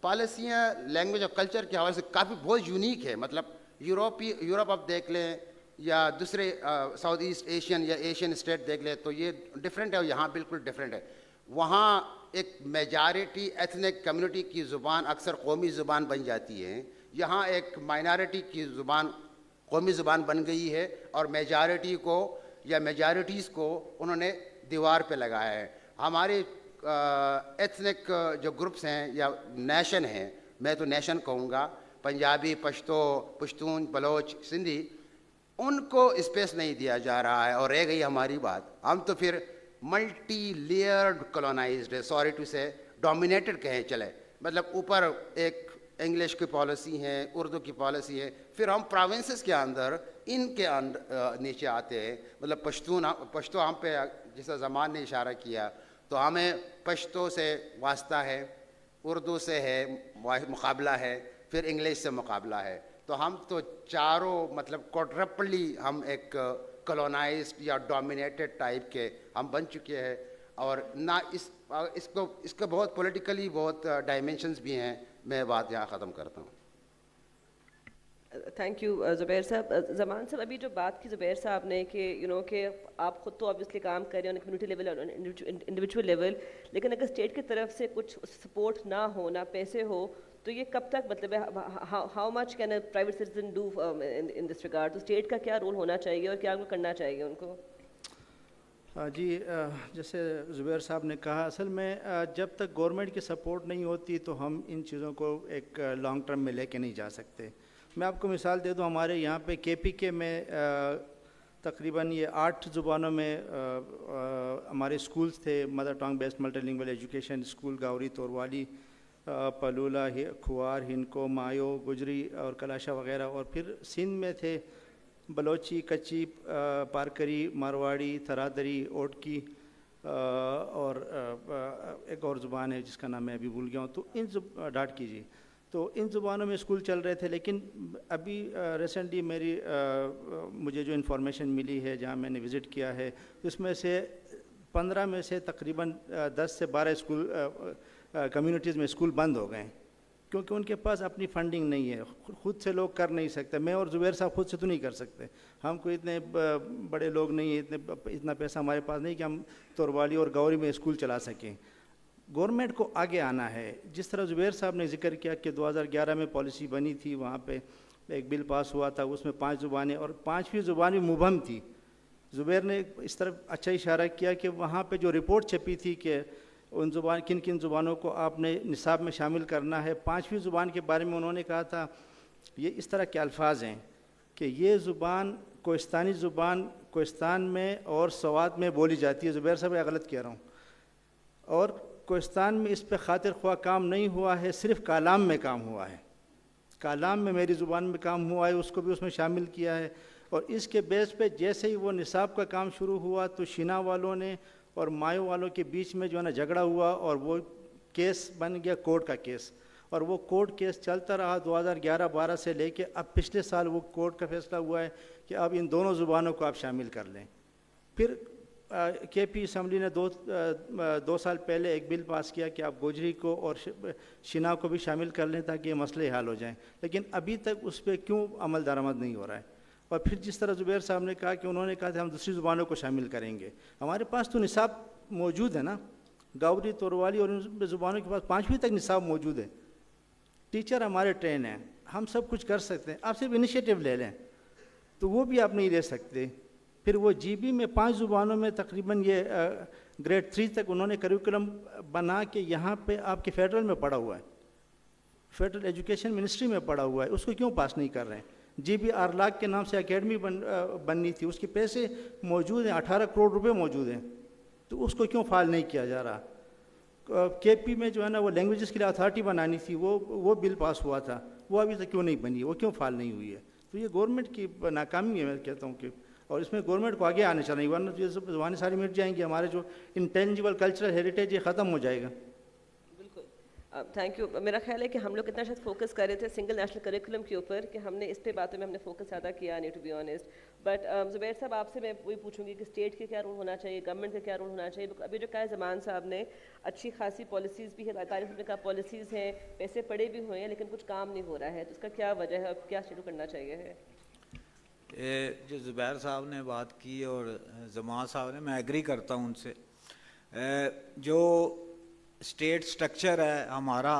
پالیسیاں لینگویج اور کلچر کے حوالے سے کافی بہت یونیک ہے. مطلب یورپ آپ دیکھ لیں یا دوسرے ساؤتھ ایسٹ ایشین یا ایشین اسٹیٹ دیکھ لیں تو یہ ڈفرینٹ ہے اور یہاں بالکل ڈفرینٹ ہے. وہاں ایک میجارٹی ایتھنک کمیونٹی کی زبان اکثر قومی زبان بن جاتی ہے. یہاں ایک مائنارٹی کی زبان قومی زبان بن گئی ہے اور میجارٹی کو یا میجارٹیز کو انہوں نے دیوار پہ لگایا ہے. ہمارے ایتھنک جو گروپس ہیں یا نیشن ہیں, میں تو نیشن کہوں گا, پنجابی, پشتون, بلوچ, سندھی, ان کو اسپیس نہیں دیا جا رہا ہے. اور رہ گئی ہماری بات, ہم تو پھر ملٹی لیئرڈ کولونائزڈ ہے, سوری ٹو سے ڈومینیٹڈ کہیں چلے. مطلب اوپر ایک انگلش کی پالیسی ہے, اردو کی پالیسی ہے, پھر ہم پروونسز کے اندر ان کے نیچے آتے ہیں. مطلب پشتو ہم پہ جیسا زمان نے اشارہ کیا تو ہمیں پشتو سے واسطہ ہے, اردو سے ہے مقابلہ ہے, پھر انگلش سے مقابلہ ہے. تو ہم تو چاروں مطلب کوڈرپلی ہم ایک کولونائزڈ یا ڈومینیٹڈ ٹائپ کے ہم بن چکے ہیں. اور نہ اس کو بہت پولیٹیکلی بہت ڈائمینشنز بھی ہیں. میں بات یہاں ختم کرتا ہوں. تھینک یو زبیر صاحب. زمان صاحب, ابھی جو بات کی زبیر صاحب نے کہ کہ آپ خود تو آبویسلی کام کر رہے ہیں کمیونٹی لیول اور انڈیویجول لیول, لیکن اگر اسٹیٹ کی طرف سے کچھ سپورٹ نہ ہو, نہ پیسے ہو, تو یہ کب تک مطلب ہے how much can a private citizen do in this regard? تو اسٹیٹ کا کیا رول ہونا چاہیے اور کیا ان کو کرنا چاہیے ان کو؟ جی, جیسے زبیر صاحب نے کہا, اصل میں جب تک گورنمنٹ کی سپورٹ نہیں ہوتی تو ہم ان چیزوں کو ایک لانگ ٹرم میں لے کے نہیں جا سکتے. میں آپ کو مثال دے دوں, ہمارے یہاں پہ KPK میں تقریباً یہ 8 زبانوں میں ہمارے اسکولز تھے, مدر ٹانگ based multi لنگویل education school, گاوری, Torwali, Palola, Khowar, Hindko, مایو, گجری اور کلاشا وغیرہ. اور پھر سندھ میں تھے بلوچی, کچی, پارکری, مارواڑی, تھرادری, اوٹکی اور ایک اور زبان ہے جس کا نام میں ابھی بھول گیا ہوں. تو ڈاٹ کیجیے. تو ان زبانوں میں اسکول چل رہے تھے. لیکن ابھی ریسنٹلی مجھے جو انفارمیشن ملی ہے جہاں میں نے وزٹ کیا ہے, اس میں سے 15 میں سے تقریباً 10 سے 12 اسکول کمیونٹیز میں اسکول بند ہو گئے ہیں, کیونکہ ان کے پاس اپنی فنڈنگ نہیں ہے. خود سے لوگ کر نہیں سکتے. میں اور زبیر صاحب خود سے تو نہیں کر سکتے, ہم کوئی اتنے بڑے لوگ نہیں ہیں, اتنا پیسہ ہمارے پاس نہیں کہ ہم توروالی اور گوری میں اسکول چلا سکیں. گورنمنٹ کو آگے آنا ہے. جس طرح زبیر صاحب نے ذکر کیا کہ 2011 میں پالیسی بنی تھی, وہاں پہ ایک بل پاس ہوا تھا, اس میں 5 زبانیں اور 5ویں زبان بھی مبہم تھی. زبیر نے اس طرف اچھا اشارہ کیا کہ وہاں پہ جو رپورٹ چھپی تھی کہ ان کن کن زبانوں کو آپ نے نصاب میں شامل کرنا ہے, 5ویں زبان کے بارے میں انہوں نے کہا تھا یہ اس طرح کے الفاظ ہیں کہ یہ زبان کوہستانی زبان کوہستان میں اور سوات میں بولی جاتی ہے. زبیر صاحب, غلط کہہ رہا ہوں. اور کوہستان میں اس پہ خاطر خواہ کام نہیں ہوا ہے, صرف کالام میں کام ہوا ہے. کالام میں میری زبان میں کام ہوا ہے, اس کو بھی اس میں شامل کیا ہے. اور اس کے بیس پہ جیسے ہی وہ نصاب کا کام شروع ہوا تو شنا والوں نے اور مایو والوں کے بیچ میں جو ہے نا جھگڑا ہوا اور وہ کیس بن گیا کورٹ کا کیس. اور وہ کورٹ کیس چلتا رہا 2011-12 سے لے کے اب پچھلے سال وہ کورٹ کا فیصلہ ہوا ہے کہ اب ان دونوں زبانوں کو آپ شامل کر لیں. پھر KP اسمبلی نے 2 سال پہلے ایک بل پاس کیا کہ آپ گوجری کو اور شنا کو بھی شامل کر لیں تاکہ یہ مسئلے حل ہو جائیں. لیکن ابھی تک اس پہ کیوں عمل درآمد نہیں ہو رہا ہے؟ اور پھر جس طرح زبیر صاحب نے کہا کہ انہوں نے کہا کہ ہم دوسری زبانوں کو شامل کریں گے. ہمارے پاس تو نصاب موجود ہے نا, گاوری, توروالی اور ان زبانوں کے پاس 5ویں تک نصاب موجود ہے. ٹیچر ہمارے ٹرین ہیں, ہم سب کچھ کر سکتے ہیں. آپ صرف انیشیٹو لے لیں, تو وہ بھی آپ نہیں لے سکتے. پھر وہ GB میں 5 زبانوں میں تقریباً یہ گریڈ 3 تک انہوں نے کریکولم بنا کے یہاں پہ آپ کے فیڈرل میں پڑا ہوا ہے, فیڈرل ایجوکیشن منسٹری میں پڑا ہوا ہے. اس کو کیوں پاس نہیں کر رہے ہیں؟ GB آرلاک کے نام سے اکیڈمی بننی تھی, اس کے پیسے موجود ہیں, 18 کروڑ روپے موجود ہیں, تو اس کو کیوں فعال نہیں کیا جا رہا؟ KP میں جو ہے نا وہ لینگویجز کے لیے اتھارٹی بنانی تھی, وہ بل پاس ہوا تھا, وہ ابھی تک کیوں نہیں بنی, وہ کیوں فعال نہیں ہوئی ہے؟ تو یہ گورنمنٹ کی ناکامی ہے, میں کہتا ہوں کہ, اور اس میں گورنمنٹ کو آگے آنا چاہیے, ورنہ یہ سب زبانیں ساری مٹ جائیں گی, ہمارے جو انٹینجیبل کلچرل ہیریٹیج یہ ختم ہو جائے گا. بالکل. Thank you. میرا خیال ہے کہ ہم لوگ اتنا شاید فوکس کر رہے تھے سنگل نیشنل کریکولم کے اوپر کہ ہم نے اس پہ باتوں میں ہم نے فوکس زیادہ کیا نہیں ٹو بی آنیسٹ. بٹ زبیر صاحب آپ سے میں وہی پوچھوں گی کہ اسٹیٹ کے کیا رول ہونا چاہیے, گورنمنٹ کا کیا رول ہونا چاہیے. ابھی جو کہا زمان صاحب نے اچھی خاصی پالیسیز بھی ہے, تعلیم میں کا پالیسیز ہیں, پیسے پڑے بھی ہوئے ہیں لیکن کچھ کام نہیں ہو رہا ہے, تو اس کا کیا وجہ ہے اور کیا شروع کرنا چاہیے ہے؟ جو زبیر صاحب نے بات کی اور زمان صاحب نے, میں ایگری کرتا ہوں ان سے. جو اسٹیٹ سٹرکچر ہے ہمارا,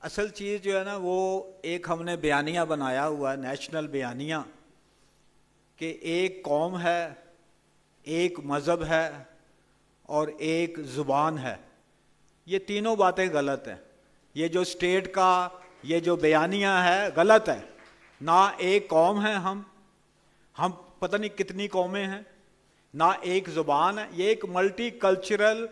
اصل چیز جو ہے نا وہ ایک ہم نے بیانیہ بنایا ہوا ہے, نیشنل بیانیہ, کہ ایک قوم ہے, ایک مذہب ہے اور ایک زبان ہے. یہ تینوں باتیں غلط ہیں. یہ جو اسٹیٹ کا یہ جو بیانیہ ہے غلط ہے. نہ ایک قوم ہے ہم پتہ نہیں کتنی قومیں ہیں, نہ ایک زبان ہے. یہ ایک ملٹی کلچرل,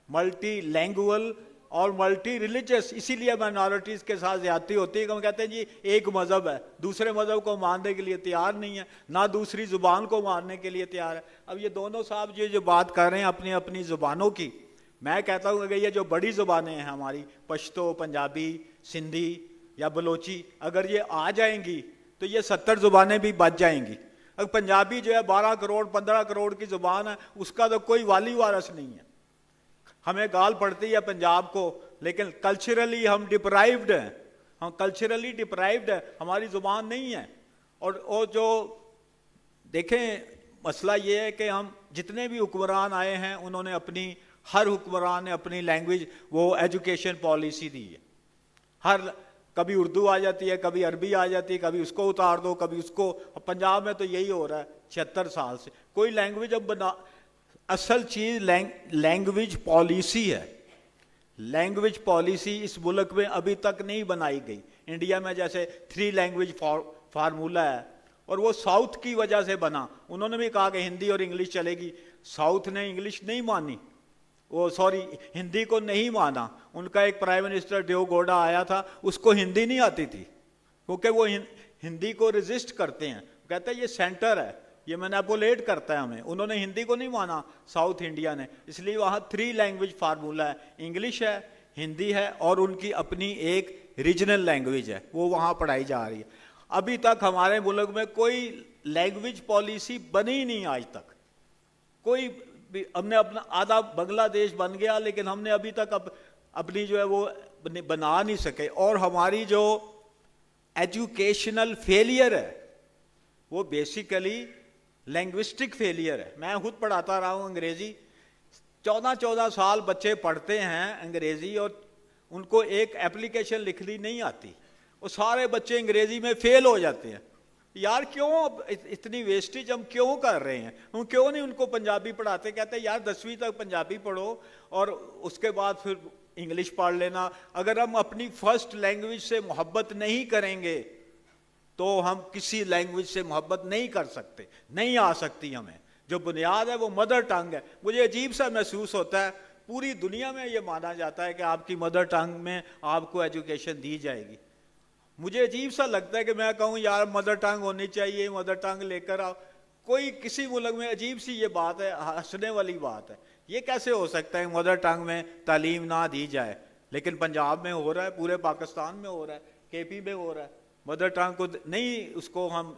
ملٹی لینگوئل اور ملٹی ریلیجس, اسی لیے مائنورٹیز کے ساتھ زیادتی ہوتی ہے کہ ہم کہتے ہیں جی ایک مذہب ہے, دوسرے مذہب کو ماننے کے لیے تیار نہیں ہے, نہ دوسری زبان کو ماننے کے لیے تیار ہے. اب یہ دونوں صاحب جو بات کر رہے ہیں اپنی اپنی زبانوں کی, میں کہتا ہوں کہ یہ جو بڑی زبانیں ہیں ہماری, پشتو, پنجابی, سندھی یا بلوچی, اگر یہ آ جائیں گی تو یہ 70 زبانیں بھی بچ جائیں گی. اگر پنجابی جو ہے 12 کروڑ 15 کروڑ کی زبان ہے, اس کا تو کوئی والی وارث نہیں ہے. ہمیں گال پڑتی ہے پنجاب کو, لیکن کلچرلی ہم ڈپرائیوڈ ہیں, کلچرلی ڈپرائیوڈ ہے, ہماری زبان نہیں ہے. اور جو دیکھیں مسئلہ یہ ہے کہ ہم جتنے بھی حکمران آئے ہیں انہوں نے اپنی, ہر حکمران نے اپنی لینگویج وہ ایجوکیشن پالیسی دی ہے. کبھی اردو آ جاتی ہے, کبھی عربی آ جاتی ہے, کبھی اس کو اتار دو, کبھی اس کو. پنجاب میں تو یہی ہو رہا ہے 76 سال سے. کوئی لینگویج اب اصل چیز لینگویج پالیسی ہے. لینگویج پالیسی اس ملک میں ابھی تک نہیں بنائی گئی. انڈیا میں جیسے 3 لینگویج فارمولا ہے, اور وہ ساؤتھ کی وجہ سے بنا. انہوں نے بھی کہا کہ ہندی اور انگلش چلے گی, ساؤتھ نے انگلش نہیں مانی, ہندی کو نہیں مانا. ان کا ایک پرائم منسٹر دیو گوڈا آیا تھا, اس کو ہندی نہیں آتی تھی کیونکہ وہ ہندی کو ریزسٹ کرتے ہیں, کہتے ہیں یہ سینٹر ہے, یہ مینیپولیٹ کرتا ہے ہمیں. انہوں نے ہندی کو نہیں مانا ساؤتھ انڈیا نے, اس لیے وہاں 3 لینگویج فارمولا ہے, انگلش ہے, ہندی ہے اور ان کی اپنی ایک ریجنل لینگویج ہے, وہ وہاں پڑھائی جا رہی ہے. ابھی تک ہمارے ملک میں کوئی لینگویج پالیسی بنی نہیں آج تک. کوئی ہم نے اپنا آدھا بنگلہ دیش بن گیا, لیکن ہم نے ابھی تک اپنی جو ہے وہ بنا نہیں سکے. اور ہماری جو ایجوکیشنل فیلئر ہے وہ بیسیکلی لینگوسٹک فیلئر ہے. میں خود پڑھاتا رہا ہوں انگریزی, 14 سال بچے پڑھتے ہیں انگریزی اور ان کو ایک اپلیکیشن لکھنی نہیں آتی, وہ سارے بچے انگریزی میں فیل ہو جاتے ہیں. یار کیوں اتنی ویسٹیج ہم کیوں کر رہے ہیں؟ ہم کیوں نہیں ان کو پنجابی پڑھاتے؟ کہتے ہیں یار 10ویں تک پنجابی پڑھو اور اس کے بعد پھر انگلش پڑھ لینا. اگر ہم اپنی فرسٹ لینگویج سے محبت نہیں کریں گے تو ہم کسی لینگویج سے محبت نہیں کر سکتے, نہیں آ سکتی ہمیں. جو بنیاد ہے وہ مدر ٹنگ ہے. مجھے عجیب سا محسوس ہوتا ہے, پوری دنیا میں یہ مانا جاتا ہے کہ آپ کی مدر ٹنگ میں آپ کو ایجوکیشن دی جائے گی. مجھے عجیب سا لگتا ہے کہ میں کہوں یار مدر ٹنگ ہونی چاہیے, مدر ٹنگ لے کر آؤ. کوئی کسی ملک میں عجیب سی یہ بات ہے, ہنسنے والی بات ہے. یہ کیسے ہو سکتا ہے مدر ٹنگ میں تعلیم نہ دی جائے؟ لیکن پنجاب میں ہو رہا ہے, پورے پاکستان میں ہو رہا ہے, کے پی میں ہو رہا ہے. مدر ٹنگ کو نہیں, اس کو ہم,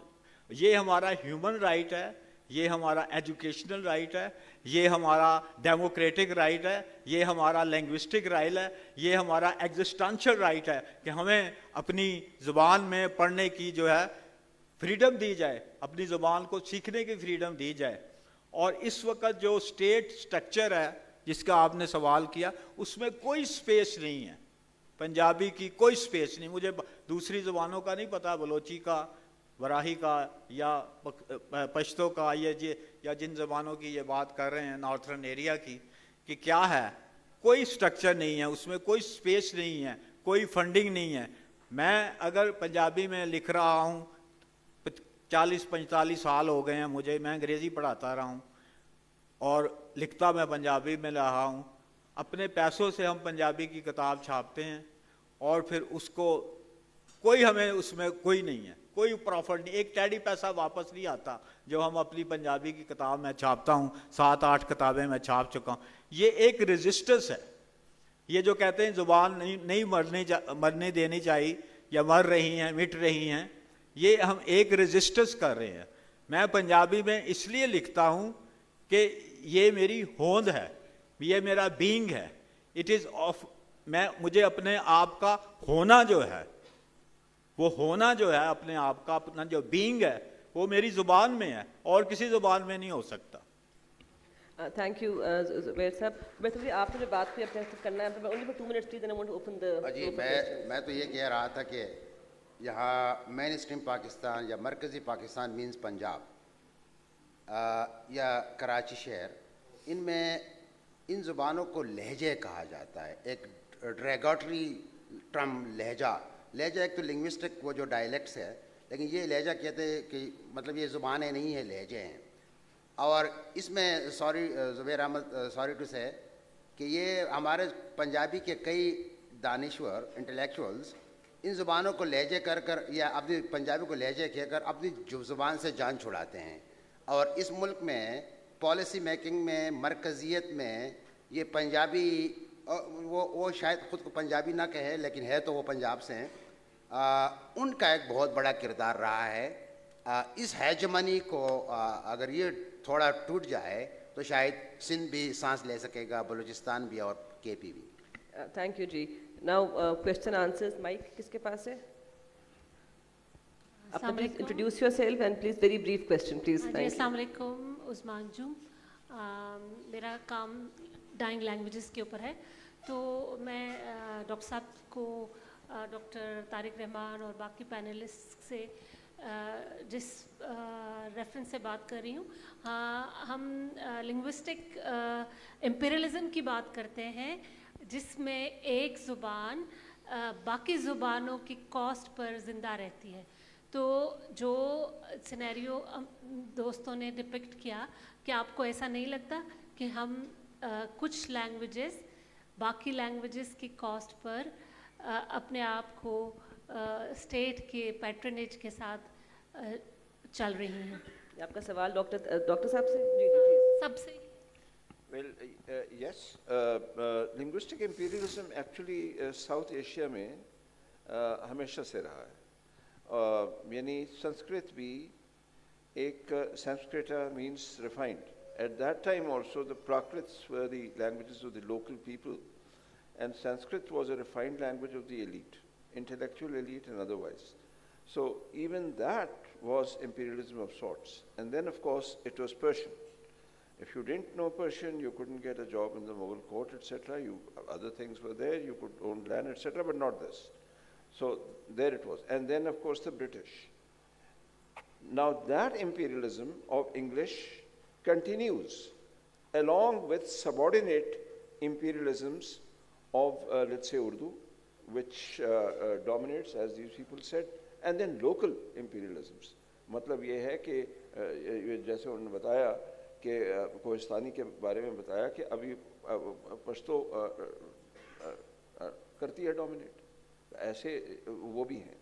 یہ ہمارا ہیومن رائٹ ہے, یہ ہمارا ایجوکیشنل رائٹ ہے, یہ ہمارا ڈیموکریٹک رائٹ ہے, یہ ہمارا لینگوسٹک رائٹ ہے, یہ ہمارا ایگزسٹینشل رائٹ ہے کہ ہمیں اپنی زبان میں پڑھنے کی جو ہے فریڈم دی جائے, اپنی زبان کو سیکھنے کی فریڈم دی جائے. اور اس وقت جو اسٹیٹ سٹرکچر ہے جس کا آپ نے سوال کیا, اس میں کوئی سپیس نہیں ہے. پنجابی کی کوئی سپیس نہیں. مجھے دوسری زبانوں کا نہیں پتا, بلوچی کا, وراہی کا یا پشتو کا, یا جن زبانوں کی یہ بات کر رہے ہیں نارتھرن ایریا کی, کہ کیا ہے. کوئی سٹرکچر نہیں ہے, اس میں کوئی سپیس نہیں ہے, کوئی فنڈنگ نہیں ہے. میں اگر پنجابی میں لکھ رہا ہوں, 40-45 سال ہو گئے ہیں مجھے, میں انگریزی پڑھاتا رہا ہوں اور لکھتا میں پنجابی میں رہا ہوں. اپنے پیسوں سے ہم پنجابی کی کتاب چھاپتے ہیں اور پھر اس کو کوئی, ہمیں اس میں کوئی نہیں ہے, کوئی پروفٹ نہیں, ایک ٹیڈی پیسہ واپس نہیں آتا جو ہم اپنی پنجابی کی کتاب میں چھاپتا ہوں. 7-8 کتابیں میں چھاپ چکا ہوں. یہ ایک ریزسٹنس ہے. یہ جو کہتے ہیں زبان نہیں مرنے دینی چاہیے یا مر رہی ہیں مٹ رہی ہیں, یہ ہم ایک رجسٹرس کر رہے ہیں. میں پنجابی میں اس لیے لکھتا ہوں کہ یہ میری ہوند ہے, یہ میرا بینگ ہے. اٹ از آف, مجھے اپنے آپ کا ہونا جو ہے, وہ ہونا جو ہے اپنے آپ کا, اپنا جو بینگ ہے وہ میری زبان میں ہے اور کسی زبان میں نہیں ہو سکتا. تھینک یو زبیر صاحب. بہتر آپ نے بات کی اپنے کرنا ہے, only for 2 minutes please, and I want to open the. جی میں تو یہ کہہ رہا تھا کہ یہاں مین اسٹریم پاکستان یا مرکزی پاکستان مینز پنجاب یا کراچی شہر, ان میں ان زبانوں کو لہجے کہا جاتا ہے. ایک ڈریگاٹری ٹرم لہجہ ایک تو لنگوسٹک وہ جو ڈائلیکٹس ہے, لیکن یہ لہجہ کہتے ہیں کہ مطلب یہ زبانیں نہیں ہیں, لہجے ہیں. اور اس میں sorry Zubair Ahmed, sorry to say کہ یہ ہمارے پنجابی کے کئی دانشور انٹلیکچوئلز ان زبانوں کو لہجے کر یا اپنی پنجابی کو لہجے کہہ کر اپنی زبان سے جان چھڑاتے ہیں. اور اس ملک میں پالیسی میکنگ میں, مرکزیت میں, یہ پنجابی وہ شاید خود کو پنجابی نہ کہے لیکن ہے تو وہ پنجاب سے ہیں, ان کا ایک بہت بڑا کردار رہا ہے. اس ہیجمنی کو اگر یہ تھوڑا ٹوٹ جائے تو شاید سندھ بھی سانس لے سکے گا, بلوچستان بھی اور کے پی بھی. تھینک یو جی. ناؤ کوشچن آنسرز, مائک کس کے پاس ہے؟ آپ please introduce yourself and please very brief question please. السلام علیکم, عثمان جم. میرا کام ڈائنگ لینگویجز کے اوپر ہے, تو میں ڈاکٹر صاحب کو, ڈاکٹر طارق رحمان اور باقی پینلسٹ سے جس ریفرنس سے بات کر رہی ہوں, ہم لنگوسٹک امپیریلزم کی بات کرتے ہیں جس میں ایک زبان باقی زبانوں کی کاسٹ پر زندہ رہتی ہے. تو جو سینیریو دوستوں نے ڈپکٹ کیا, کہ آپ کو ایسا نہیں لگتا کہ ہم کچھ لینگویجز باقی لینگویجز کی کاسٹ پر اپنے آپ کو اسٹیٹ کے پیٹرنیج کے ساتھ چل رہی ہیں؟ آپ کا سوال ڈاکٹر صاحب سے. جی پلیز. سب سے. Well, yes, linguistic imperialism actually South Asia میں ہمیشہ سے رہا ہے. یعنی سنسکرت بھی ایک, سنسکرتا means refined. At that time also the Prakrits were the languages of the local people, and Sanskrit was a refined language of the elite, intellectual elite and otherwise. So even that was imperialism of sorts. And then of course it was Persian. If you didn't know Persian, you couldn't get a job in the Mughal court, etc. Other things were there, you could own land, etc., but not this. So there it was. And then of course the British. Now that imperialism of English continues along with subordinate imperialisms of let's say Urdu, which dominates, as these people said, and then local imperialisms. مطلب یہ ہے کہ جیسے انہوں نے بتایا کہ کوہستانی کے بارے میں بتایا کہ ابھی پشتو کرتی ہے ڈومینیٹ, ایسے وہ بھی ہیں.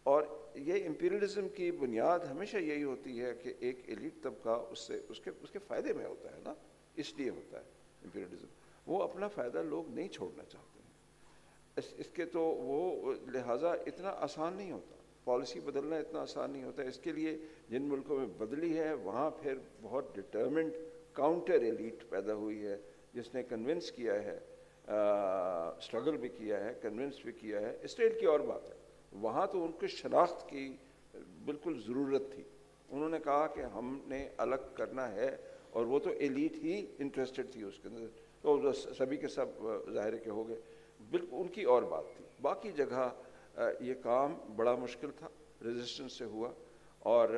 اور یہ امپیریلزم کی بنیاد ہمیشہ یہی ہوتی ہے کہ ایک ایلیٹ طبقہ اس کے فائدے میں ہوتا ہے نا, اس لیے ہوتا ہے امپیریلزم. وہ اپنا فائدہ لوگ نہیں چھوڑنا چاہتے ہیں, اس کے تو وہ لہٰذا اتنا آسان نہیں ہوتا, پالیسی بدلنا اتنا آسان نہیں ہوتا. اس کے لیے جن ملکوں میں بدلی ہے وہاں پھر بہت ڈٹرمنڈ کاؤنٹر ایلیٹ پیدا ہوئی ہے جس نے کنونس کیا ہے, اسٹرگل بھی کیا ہے, کنونس بھی کیا ہے. اسٹیٹ کی اور بات ہے, وہاں تو ان کی شناخت کی بالکل ضرورت تھی. انہوں نے کہا کہ ہم نے الگ کرنا ہے, اور وہ تو ایلیٹ ہی انٹرسٹڈ تھی اس کے اندر, تو سبھی کے سب ظاہر کے ہو گئے, بالکل ان کی اور بات تھی. باقی جگہ یہ کام بڑا مشکل تھا, ریزسٹنس سے ہوا, اور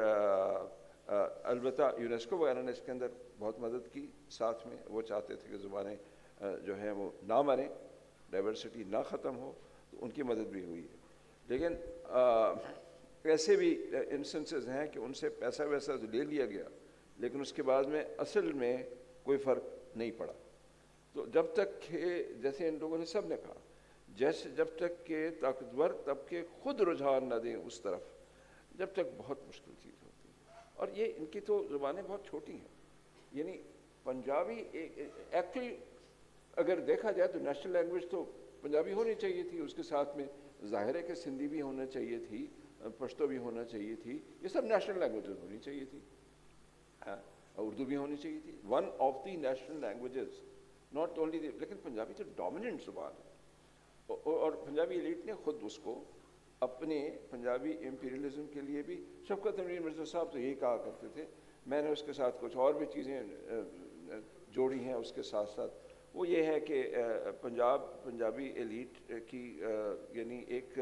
البتہ یونیسکو وغیرہ نے اس کے اندر بہت مدد کی ساتھ میں. وہ چاہتے تھے کہ زبانیں جو ہیں وہ نہ مریں, ڈائیورسٹی نہ ختم ہو, تو ان کی مدد بھی ہوئی ہے. لیکن ایسے بھی انسٹنسز ہیں کہ ان سے پیسہ ویسہ لے لیا گیا, لیکن اس کے بعد میں اصل میں کوئی فرق نہیں پڑا. تو جب تک کہ جیسے ان لوگوں نے سب نے کہا, جب تک کہ طاقتور طبقے خود رجحان نہ دیں اس طرف, جب تک بہت مشکل چیز ہوتی ہے. اور یہ ان کی تو زبانیں بہت چھوٹی ہیں. یعنی پنجابی ایکچولی اگر دیکھا جائے تو نیشنل لینگویج تو پنجابی ہونی چاہیے تھی، اس کے ساتھ میں ظاہر ہے کہ سندھی بھی ہونا چاہیے تھی، پشتو بھی ہونا چاہیے تھی، یہ سب نیشنل لینگویجز ہونی چاہیے تھی، اردو بھی ہونی چاہیے تھی، one of the national languages, not only لیکن پنجابی تو ڈومیننٹ زبان ہے، اور پنجابی ایلیٹ نے خود اس کو اپنے پنجابی امپیریلزم کے لیے بھی، شفقت امیر مرزا صاحب تو یہی کہا کرتے تھے، میں نے اس کے ساتھ کچھ اور بھی چیزیں جوڑی ہیں اس کے ساتھ ساتھ، وہ یہ ہے کہ پنجابی ایلیٹ کی یعنی ایک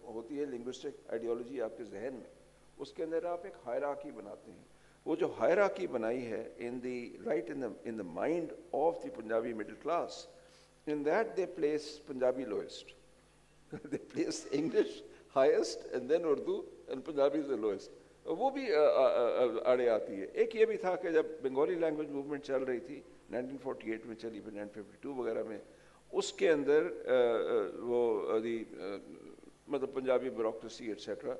ہوتی ہے لنگوسٹک آئیڈیالوجی آپ کے ذہن میں، اس کے اندر آپ ایک ہائرارکی بناتے ہیں، وہ جو ہائرارکی بنائی ہے in the mind of the Punjabi middle class, in that they place Punjabi lowest. They place English highest and then Urdu and Punjabi is the lowest. وہ بھی آڑے آتی ہے. ایک یہ بھی تھا کہ جب بنگالی لینگویج موومنٹ چل رہی تھی 1948 میں چلی، پھر 1952 وغیرہ میں، اس کے اندر وہ مطلب پنجابی بیوروکریسی ایٹسیٹرا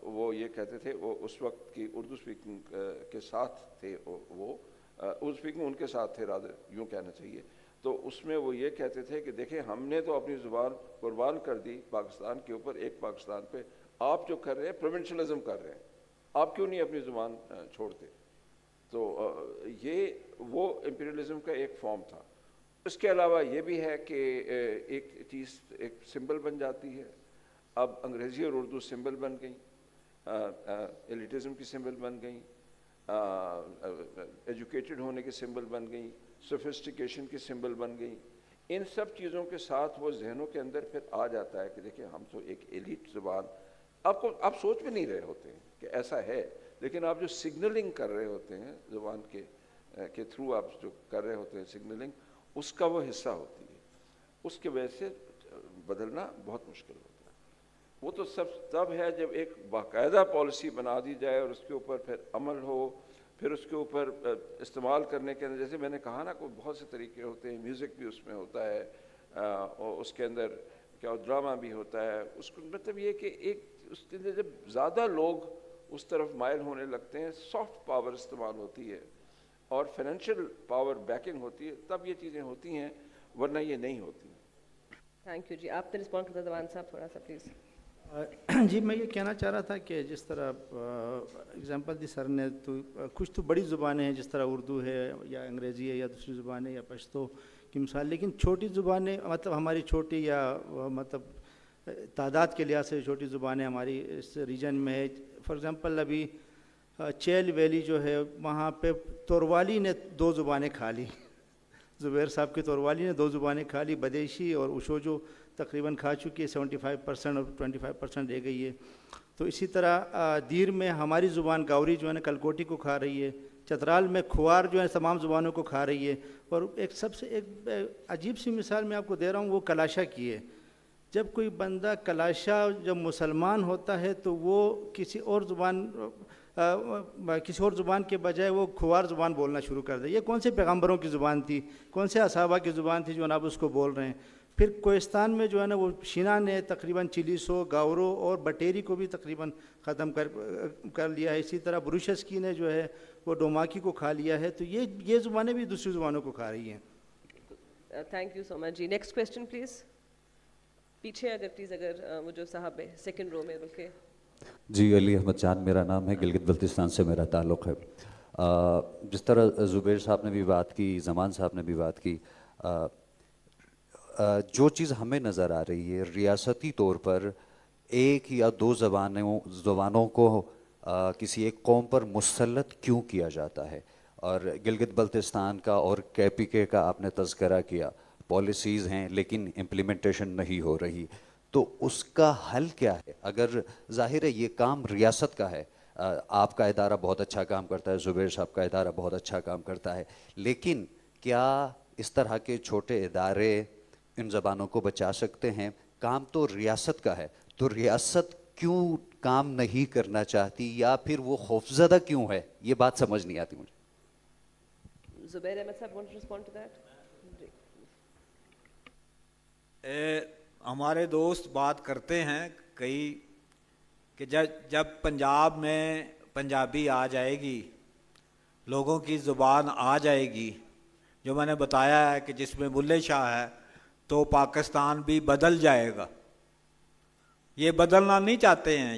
وہ یہ کہتے تھے، وہ اس وقت کی اردو اسپیکنگ کے ساتھ تھے، وہ اردو اسپیکنگ ان کے ساتھ تھے، رادر یوں کہنا چاہیے. تو اس میں وہ یہ کہتے تھے کہ دیکھیں ہم نے تو اپنی زبان قربان کر دی پاکستان کے اوپر، ایک پاکستان پہ، آپ جو کر رہے ہیں پروونشلزم کر رہے ہیں، آپ کیوں نہیں اپنی زبان چھوڑتے؟ تو یہ وہ امپیریلزم کا ایک فارم تھا. اس کے علاوہ یہ بھی ہے کہ ایک چیز ایک سمبل بن جاتی ہے، اب انگریزی اور اردو سمبل بن گئیں، ایلیٹزم کی سمبل بن گئیں، ایجوکیٹڈ ہونے کی سمبل بن گئیں، سوفسٹیکیشن کی سمبل بن گئیں. ان سب چیزوں کے ساتھ وہ ذہنوں کے اندر پھر آ جاتا ہے کہ دیکھیں ہم تو ایک ایلیٹ زبان، آپ سوچ بھی نہیں رہے ہوتے ہیں کہ ایسا ہے، لیکن آپ جو سگنلنگ کر رہے ہوتے ہیں زبان کے تھرو، آپ جو کر رہے ہوتے ہیں سگنلنگ، اس کا وہ حصہ ہوتی ہے. اس کی وجہ سے بدلنا بہت مشکل ہوتا ہے. وہ تو سب تب ہے جب ایک باقاعدہ پالیسی بنا دی جائے اور اس کے اوپر پھر عمل ہو، پھر اس کے اوپر استعمال کرنے کے اندر، جیسے میں نے کہا نا، کوئی بہت سے طریقے ہوتے ہیں، میوزک بھی اس میں ہوتا ہے، اور اس کے اندر کیا ڈرامہ بھی ہوتا ہے. اس کو مطلب یہ کہ ایک اس کے اندر جب زیادہ لوگ اس طرف مائل ہونے لگتے ہیں، سافٹ پاور استعمال ہوتی ہے اور فائنینشیل پاور بیکنگ ہوتی ہے، تب یہ چیزیں ہوتی ہیں، ورنہ یہ نہیں ہوتی. تھینک یو جی. آپ نے رسپونڈ کرتا زبان صاحب تھوڑا سا پلیز. جی میں یہ کہنا چاہ رہا تھا کہ جس طرح اگزامپل دی سر نے، تو کچھ تو بڑی زبانیں ہیں جس طرح اردو ہے یا انگریزی ہے یا دوسری زبانیں یا پشتو کی مثال، لیکن چھوٹی زبانیں مطلب ہماری چھوٹی یا مطلب تعداد کے لحاظ سے چھوٹی زبانیں ہماری اس ریجن میں ہے. فار ایگزامپل ابھی چیل ویلی جو ہے وہاں پہ توروالی نے 2 زبانیں کھا لی، زبیر صاحب کی توروالی نے 2 زبانیں کھا لی، بدیشی اور اوشوجو تقریباً کھا چکی ہے 75% اور 25% رہ گئی ہے. تو اسی طرح دیر میں ہماری زبان گاوری جو ہے نا کلکوٹی کو کھا رہی ہے، چترال میں کھوار جو ہے تمام زبانوں کو کھا رہی ہے. اور ایک سب سے ایک عجیب سی مثال میں آپ کو دے رہا ہوں، وہ کلاشا کی ہے. جب کوئی بندہ کلاشا جب مسلمان ہوتا ہے تو وہ کسی اور زبان کے بجائے وہ کھوار زبان بولنا شروع کر دے. یہ کون سے پیغمبروں کی زبان تھی، کون سے اصحابہ کی زبان تھی جو جناب اس کو بول رہے ہیں. پھر کوہستان میں جو ہے نا وہ شینا نے تقریباً چلیسو، گاورو اور بٹیری کو بھی تقریباً ختم کر لیا ہے. اسی طرح بروشسکی نے جو ہے وہ ڈوماکی کو کھا لیا ہے. تو یہ زبانیں بھی دوسری زبانوں کو کھا رہی ہیں. تھینک یو سو مچ جی. Next question please. پیچھے اگر وہ جو صاحب ہے سیکنڈ رو میں بلکہ. جی علی احمد چاند میرا نام ہے، گلگت بلتستان سے میرا تعلق ہے. جس طرح زبیر صاحب نے بھی بات کی، زمان صاحب نے بھی بات کی، جو چیز ہمیں نظر آ رہی ہے ریاستی طور پر 1 یا 2 زبانوں کو کسی ایک قوم پر مسلط کیوں کیا جاتا ہے. اور گلگت بلتستان کا اور KPK کا آپ نے تذکرہ کیا، پالیسیز ہیں لیکن امپلیمنٹیشن نہیں ہو رہی. تو اس کا حل کیا ہے؟ اگر ظاہر ہے یہ کام ریاست کا ہے، آپ کا ادارہ بہت اچھا کام کرتا ہے، زبیر صاحب کا ادارہ بہت اچھا کام کرتا ہے، لیکن کیا اس طرح کے چھوٹے ادارے ان زبانوں کو بچا سکتے ہیں؟ کام تو ریاست کا ہے، تو ریاست کیوں کام نہیں کرنا چاہتی، یا پھر وہ خوفزدہ کیوں ہے؟ یہ بات سمجھ نہیں آتی مجھے. زبیر احمد صاحب want to respond to that. ہمارے دوست بات کرتے ہیں کئی کہ جب پنجاب میں پنجابی آ جائے گی، لوگوں کی زبان آ جائے گی، جو میں نے بتایا ہے کہ جس میں بلے شاہ ہے تو پاکستان بھی بدل جائے گا. یہ بدلنا نہیں چاہتے ہیں.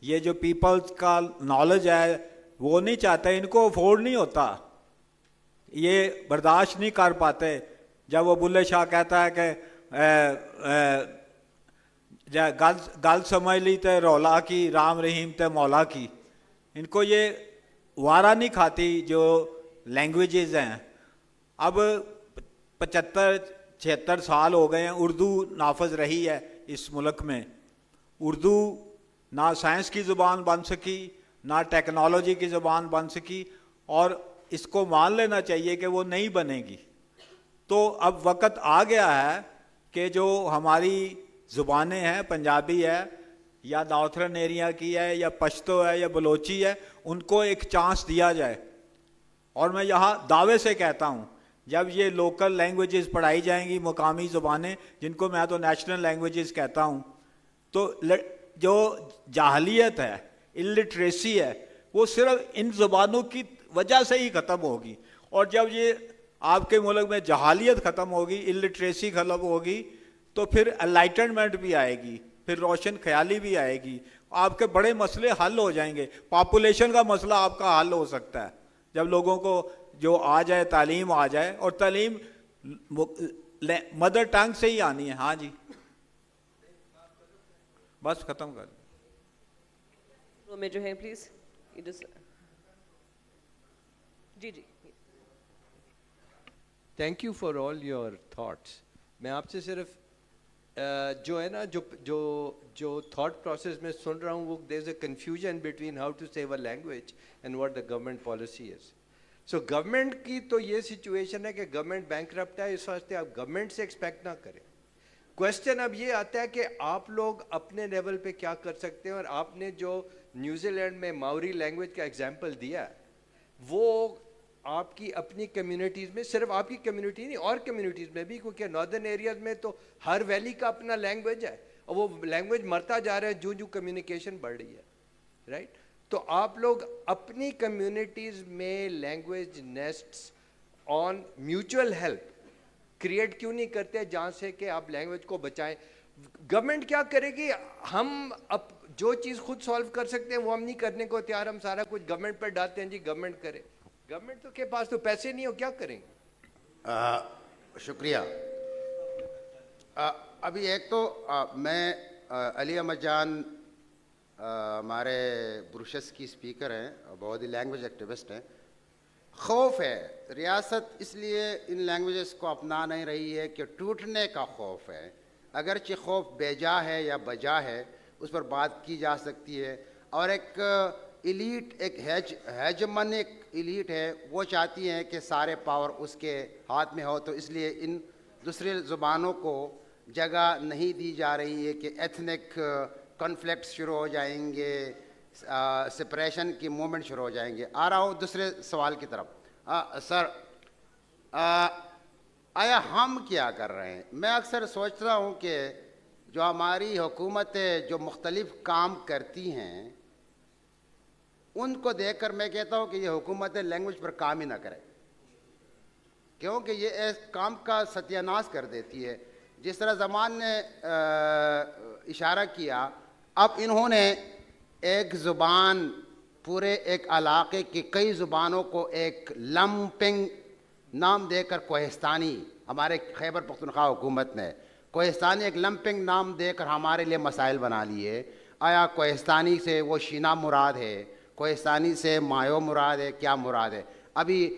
یہ جو پیپلز کا نالج ہے وہ نہیں چاہتے, ان کو افورڈ نہیں ہوتا, یہ برداشت نہیں کر پاتے. جب وہ بلے شاہ کہتا ہے کہ گل سمجھ لی تے رولا کی, رام رحیم تے مولا کی, ان کو یہ وارہ نہیں کھاتی جو لینگویجز ہیں. اب 75-76 سال ہو گئے ہیں اردو نافذ رہی ہے اس ملک میں. اردو نہ سائنس کی زبان بن سکی, نہ ٹیکنالوجی کی زبان بن سکی, اور اس کو مان لینا چاہیے کہ وہ نہیں بنے گی. تو اب وقت آ گیا ہے کہ جو ہماری زبانیں ہیں, پنجابی ہے یا نارتھرن ایریا کی ہے یا پشتو ہے یا بلوچی ہے, ان کو ایک چانس دیا جائے. اور میں یہاں دعوے سے کہتا ہوں جب یہ لوکل لینگویجز پڑھائی جائیں گی, مقامی زبانیں جن کو میں تو نیشنل لینگویجز کہتا ہوں, تو جو جاہلیت ہے, الٹریسی ہے, وہ صرف ان زبانوں کی وجہ سے ہی ختم ہوگی. اور جب یہ آپ کے ملک میں جہالیت ختم ہوگی, الٹریسی ختم ہوگی, تو پھر انلائٹنمنٹ بھی آئے گی, پھر روشن خیالی بھی آئے گی, آپ کے بڑے مسئلے حل ہو جائیں گے. پاپولیشن کا مسئلہ آپ کا حل ہو سکتا ہے جب لوگوں کو جو آ جائے, تعلیم آ جائے, اور تعلیم مدر ٹنگ سے ہی آنی ہے. ہاں جی, بس ختم کر. رو میں جو ہے پلیز جی جی. Thank you for all your thoughts. میں آپ سے صرف جو ہے نا جو تھاٹ پروسیس میں سن رہا ہوں, وہ there is a confusion between how to save a language and what the government policy is. So government کی تو یہ سچویشن ہے کہ گورنمنٹ بینکرپٹ ہے, اس واسطے آپ گورنمنٹ سے ایکسپیکٹ نہ کریں. کوشچن اب یہ آتا ہے کہ آپ لوگ اپنے لیول پہ کیا کر سکتے ہیں. اور آپ نے جو نیوزی لینڈ میں ماوری لینگویج کا ایگزامپل دیا ہے, وہ آپ کی اپنی کمیونٹیز میں, صرف آپ کی کمیونٹی نہیں اور کمیونٹیز میں بھی, کیونکہ ناردرن ایریاز میں تو ہر ویلی کا اپنا لینگویج ہے, اور وہ لینگویج مرتا جا رہا ہے جو کمیونیکیشن بڑھ رہی ہے, رائٹ. تو آپ لوگ اپنی کمیونٹیز میں لینگویج نیسٹس آن میوچل ہیلپ کریٹ کیوں نہیں کرتے, جہاں سے کہ آپ لینگویج کو بچائیں. گورنمنٹ کیا کرے گی؟ ہم اب جو چیز خود سالو کر سکتے ہیں وہ ہم نہیں کرنے کو تیار, ہم سارا کچھ گورنمنٹ پر ڈالتے ہیں. جی گورنمنٹ کرے, گورنمنٹ تو کے پاس تو پیسے نہیں ہو, کیا کریں گے؟ شکریہ. ابھی ایک تو میں علی احمد جان ہمارے بروشس کی اسپیکر ہیں, بہت ہی لینگویج ایکٹیوسٹ ہیں. خوف ہے ریاست اس لیے ان لینگویجز کو اپنا نہیں رہی ہے کہ ٹوٹنے کا خوف ہے. اگرچہ خوف بے جا ہے یا بجا ہے, اس پر بات کی جا سکتی ہے. اور ایک ایلیٹ, ایک ہیجمنک ایلیٹ ہے, وہ چاہتی ہیں کہ سارے پاور اس کے ہاتھ میں ہو, تو اس لیے ان دوسرے زبانوں کو جگہ نہیں دی جا رہی ہے کہ ایتھنک کنفلکٹس شروع ہو جائیں گے, سپریشن کی موومنٹ شروع ہو جائیں گے. آ رہا ہوں دوسرے سوال کی طرف. سر, آیا ہم کیا کر رہے ہیں؟ میں اکثر سوچتا ہوں کہ جو ہماری حکومتیں جو مختلف کام کرتی ہیں, ان کو دیکھ کر میں کہتا ہوں کہ یہ حکومتیں لینگویج پر کام ہی نہ کریں, کیونکہ یہ کام کا ستیہ ناش کر دیتی ہے. جس طرح زمان نے اشارہ کیا, اب انہوں نے ایک زبان, پورے ایک علاقے کی کئی زبانوں کو ایک لمپنگ نام دے کر, کوہستانی, ہمارے خیبر پختونخوا حکومت نے کوہستانی ایک لمپنگ نام دے کر ہمارے لیے مسائل بنا لیے. آیا کوہستانی سے وہ شینا مراد ہے, کوہستانی سے مایو مراد ہے, کیا مراد ہے؟ ابھی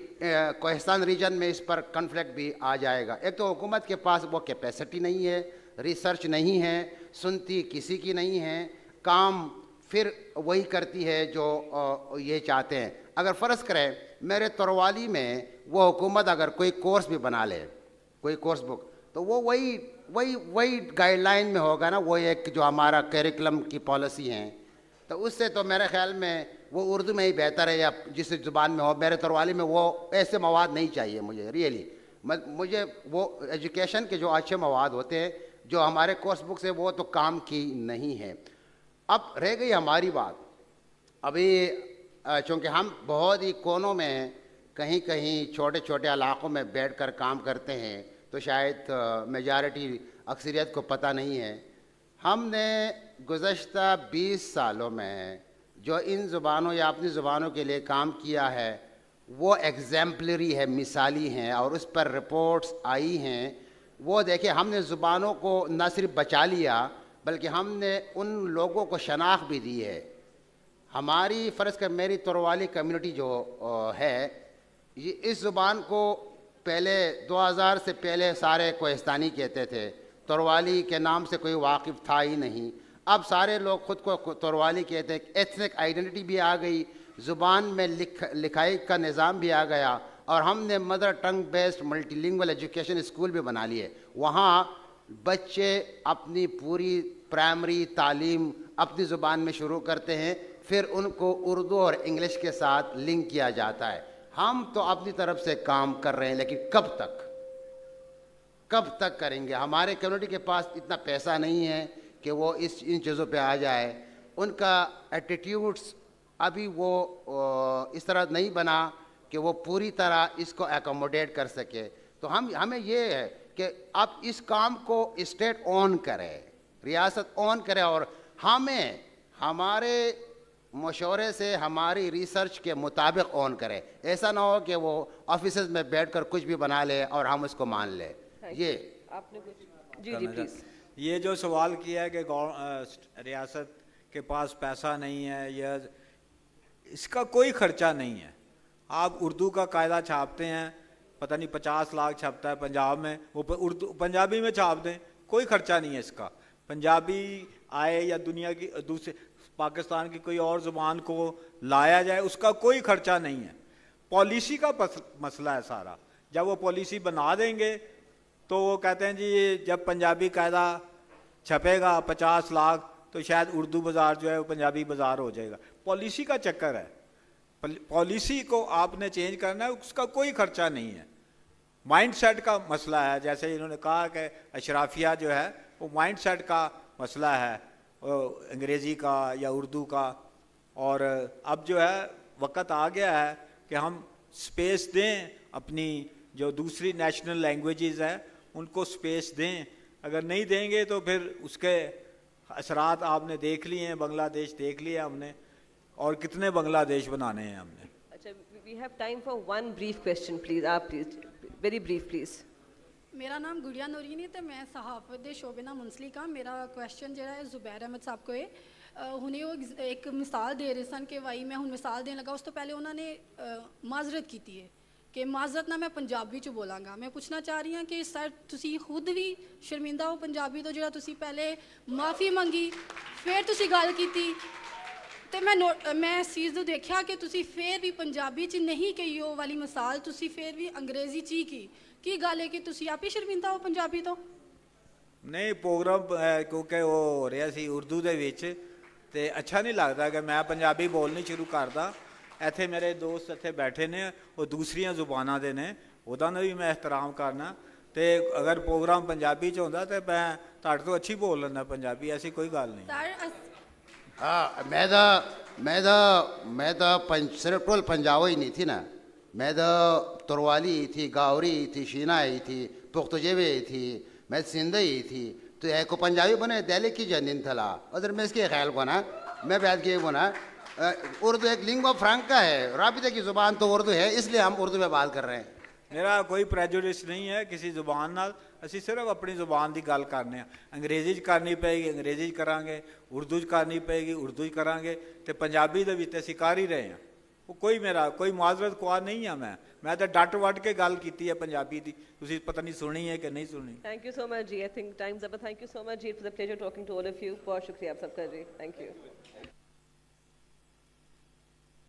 کوہستان ریجن میں اس پر کنفلکٹ بھی آ جائے گا. ایک تو حکومت کے پاس وہ کیپیسٹی نہیں ہے, ریسرچ نہیں ہے, سنتی کسی کی نہیں ہے, کام پھر وہی کرتی ہے جو یہ چاہتے ہیں. اگر فرض کریں میرے تروالی میں وہ حکومت اگر کوئی کورس بھی بنا لے, کوئی کورس بک, تو وہ وہی گائیڈ لائن میں ہوگا نا, وہ ایک جو ہمارا کیریکلم کی پالیسی ہیں. تو اس سے تو میرے خیال میں وہ اردو میں ہی بہتر ہے یا جس زبان میں ہو. میرے تروالی میں وہ ایسے مواد نہیں چاہیے مجھے, ریئلی. مجھے وہ ایجوکیشن کے جو اچھے مواد ہوتے ہیں جو ہمارے کورس بک سے, وہ تو کام کی نہیں ہے. اب رہ گئی ہماری بات. ابھی چونکہ ہم بہت ہی کونوں میں ہیں, کہیں کہیں چھوٹے چھوٹے علاقوں میں بیٹھ کر کام کرتے ہیں تو شاید میجارٹی اکثریت کو پتہ نہیں ہے. ہم نے گزشتہ 20 سالوں میں جو ان زبانوں یا اپنی زبانوں کے لیے کام کیا ہے وہ ایگزیمپلری ہے, مثالی ہیں, اور اس پر رپورٹس آئی ہیں. وہ دیکھیں, ہم نے زبانوں کو نہ صرف بچا لیا بلکہ ہم نے ان لوگوں کو شناخت بھی دی ہے. ہماری فرض کر میری توروالی کمیونٹی جو ہے, یہ اس زبان کو پہلے 2000 سے پہلے سارے کوہستانی کہتے تھے, توروالی کے نام سے کوئی واقف تھا ہی نہیں. اب سارے لوگ خود کو توروالی کہتے ہیں. ایتھنک آئیڈینٹی بھی آ گئی, زبان میں لکھائی کا نظام بھی آ گیا, اور ہم نے mother tongue based multi lingual education school بھی بنا لیے. وہاں بچے اپنی پوری پرائمری تعلیم اپنی زبان میں شروع کرتے ہیں, پھر ان کو اردو اور انگلش کے ساتھ لنک کیا جاتا ہے. ہم تو اپنی طرف سے کام کر رہے ہیں, لیکن کب تک کریں گے؟ ہمارے کمیونٹی کے پاس اتنا پیسہ نہیں ہے کہ وہ ان چیزوں پہ آ جائے. ان کا ایٹیٹیوڈس ابھی وہ اس طرح نہیں بنا کہ وہ پوری طرح اس کو ایکوموڈیٹ کر سکے. تو ہمیں یہ ہے کہ اب اس کام کو اسٹیٹ اون کرے, ریاست اون کرے, اور ہمیں ہمارے مشورے سے ہماری ریسرچ کے مطابق اون کرے. ایسا نہ ہو کہ وہ آفیسز میں بیٹھ کر کچھ بھی بنا لے اور ہم اس کو مان لیں. یہ آپ نے جی پلیز. یہ جو سوال کیا ہے کہ ریاست کے پاس پیسہ نہیں ہے, یا اس کا کوئی خرچہ نہیں ہے. آپ اردو کا قاعدہ چھاپتے ہیں, پتہ نہیں 50 لاکھ چھپتا ہے پنجاب میں, وہ اردو پنجابی میں چھاپ دیں, کوئی خرچہ نہیں ہے اس کا. پنجابی آئے یا دنیا کی دوسرے پاکستان کی کوئی اور زبان کو لایا جائے, اس کا کوئی خرچہ نہیں ہے. پالیسی کا مسئلہ ہے سارا. جب وہ پالیسی بنا دیں گے تو وہ کہتے ہیں جی جب پنجابی قاعدہ چھپے گا 50 لاکھ تو شاید اردو بازار جو ہے وہ پنجابی بازار ہو جائے گا. پالیسی کا چکر ہے. پالیسی کو آپ نے چینج کرنا ہے, اس کا کوئی خرچہ نہیں ہے. مائنڈ سیٹ کا مسئلہ ہے, جیسے انہوں نے کہا کہ اشرافیہ جو ہے وہ مائنڈ سیٹ کا مسئلہ ہے, انگریزی کا یا اردو کا. اور اب جو ہے وقت آ گیا ہے کہ ہم سپیس دیں, اپنی جو دوسری نیشنل لینگویجز ہیں ان کو سپیس دیں. اگر نہیں دیں گے تو پھر اس کے اثرات آپ نے دیکھ لیے ہیں, بنگلہ دیش دیکھ لیا ہم نے, اور کتنے بنگلہ دیش بنانے ہیں ہم نے. اچھا, we have time for one brief question please. آپ پلیز ویری بریف پلیز. میرا نام گڑیا نورین ہے, تو میں صحافت دے شعبے نال منسلک ہاں. میرا کویسچن جہاں ہے زبیر احمد صاحب کو ہے. ਹੁਣੇ ਉਹ ਇੱਕ ਮਿਸਾਲ ਦੇ ਰਹੇ ਸਨ ਕਿ ਵਾਈ ਮੈਂ ਹੁਣ ਮਿਸਾਲ ਦੇਣ ਲੱਗਾ, ਉਸ ਤੋਂ ਪਹਿਲੇ ਉਹਨਾਂ ਨੇ ਮਾਜ਼ਰਤ ਕੀਤੀ ਹੈ ਕਿ ਮਾਜ਼ਰਤ ਨਾਲ ਮੈਂ ਪੰਜਾਬੀ 'ਚ ਬੋਲਾਂਗਾ. ਮੈਂ ਪੁੱਛਣਾ ਚਾਹ ਰਹੀ ਹਾਂ ਕਿ ਸਰ ਤੁਸੀਂ ਖੁਦ ਵੀ ਸ਼ਰਮਿੰਦਾ ਹੋ ਪੰਜਾਬੀ ਤੋਂ, ਜਿਹੜਾ ਤੁਸੀਂ ਪਹਿਲੇ ਮਾਫੀ ਮੰਗੀ ਫਿਰ ਤੁਸੀਂ ਗੱਲ ਕੀਤੀ, ਅਤੇ ਮੈਂ ਇਸ ਚੀਜ਼ ਨੂੰ ਦੇਖਿਆ ਕਿ ਤੁਸੀਂ ਫਿਰ ਵੀ ਪੰਜਾਬੀ 'ਚ ਨਹੀਂ ਕਹੀ ਉਹ ਵਾਲੀ ਮਿਸਾਲ, ਤੁਸੀਂ ਫਿਰ ਵੀ ਅੰਗਰੇਜ਼ੀ 'ਚ ਹੀ ਕੀ ਗੱਲ ਹੈ ਕਿ ਤੁਸੀਂ ਆਪ ਹੀ ਸ਼ਰਮਿੰਦਾ ਹੋ ਪੰਜਾਬੀ ਤੋਂ? ਨਹੀਂ, ਪ੍ਰੋਗਰਾਮ ਕਿਉਂਕਿ ਉਹ ਹੋ ਰਿਹਾ ਸੀ ਉਰਦੂ ਦੇ ਵਿੱਚ, ਅਤੇ ਅੱਛਾ ਨਹੀਂ ਲੱਗਦਾ ਕਿ ਮੈਂ ਪੰਜਾਬੀ ਬੋਲਣੀ ਸ਼ੁਰੂ ਕਰਦਾ. ਇੱਥੇ ਮੇਰੇ ਦੋਸਤ ਇੱਥੇ ਬੈਠੇ ਨੇ, ਉਹ ਦੂਸਰੀਆਂ ਜ਼ੁਬਾਨਾਂ ਦੇ ਨੇ, ਉਹਦਾ ਵੀ ਮੈਂ ਇਹਤਰਾਮ ਕਰਨਾ. ਅਤੇ ਅਗਰ ਪ੍ਰੋਗਰਾਮ ਪੰਜਾਬੀ 'ਚ ਹੁੰਦਾ ਤਾਂ ਮੈਂ ਤੁਹਾਡੇ ਤੋਂ ਅੱਛੀ ਬੋਲ ਲੈਂਦਾ ਪੰਜਾਬੀ, ਐਸੀ ਕੋਈ ਗੱਲ ਨਹੀਂ. ہاں میں تو صرف ٹول پنجابی ہی نہیں تھی نا, میں تو تروالی ہی تھی, گاوری ہی تھی, شینا ہی تھی, پختجیوے ہی تھی, میں سندھی ہی تھی. تو ایک کو پنجابی بنے دہلی کی جنین تھلا ادھر میں اس کے خیال کو نا میں بیٹھ کے بنا. اردو ایک لنگوا فرانکا ہے, رابطے کی زبان تو اردو ہے, اس لیے ہم اردو میں بات کر رہے ہیں. میرا کوئی پریجوڈس نہیں ہے کسی زبان نال, ਅਸੀਂ ਸਿਰਫ ਆਪਣੀ ਜ਼ੁਬਾਨ ਦੀ ਗੱਲ ਕਰਨੇ ਆ. ਅੰਗਰੇਜ਼ੀ 'ਚ ਕਰਨੀ ਪਏਗੀ ਅੰਗਰੇਜ਼ੀ 'ਚ ਕਰਾਂਗੇ, ਉਰਦੂ 'ਚ ਕਰਨੀ ਪਏਗੀ ਉਰਦੂ 'ਚ ਕਰਾਂਗੇ, ਅਤੇ ਪੰਜਾਬੀ ਦੇ ਵਿੱਚ ਅਸੀਂ ਕਰ ਹੀ ਰਹੇ ਹਾਂ. ਉਹ ਕੋਈ ਮੇਰਾ ਕੋਈ ਮਾਜ਼ਰਤ ਖੁਆਹ ਨਹੀਂ ਆ. ਮੈਂ ਤਾਂ ਡੱਟ ਵੱਢ ਕੇ ਗੱਲ ਕੀਤੀ ਹੈ ਪੰਜਾਬੀ ਦੀ, ਤੁਸੀਂ ਪਤਾ ਨਹੀਂ ਸੁਣੀ ਹੈ ਕਿ ਨਹੀਂ ਸੁਣੀ. ਥੈਂਕ ਯੂ ਸੋ ਮਚ ਜੀ. I think time's up. Thank you so much ਜੀ, it was a pleasure talking to all of you. ਬਹੁਤ ਸ਼ੁਕਰੀਆ ਆਪ ਸਭ ਦਾ ਜੀ. Thank you.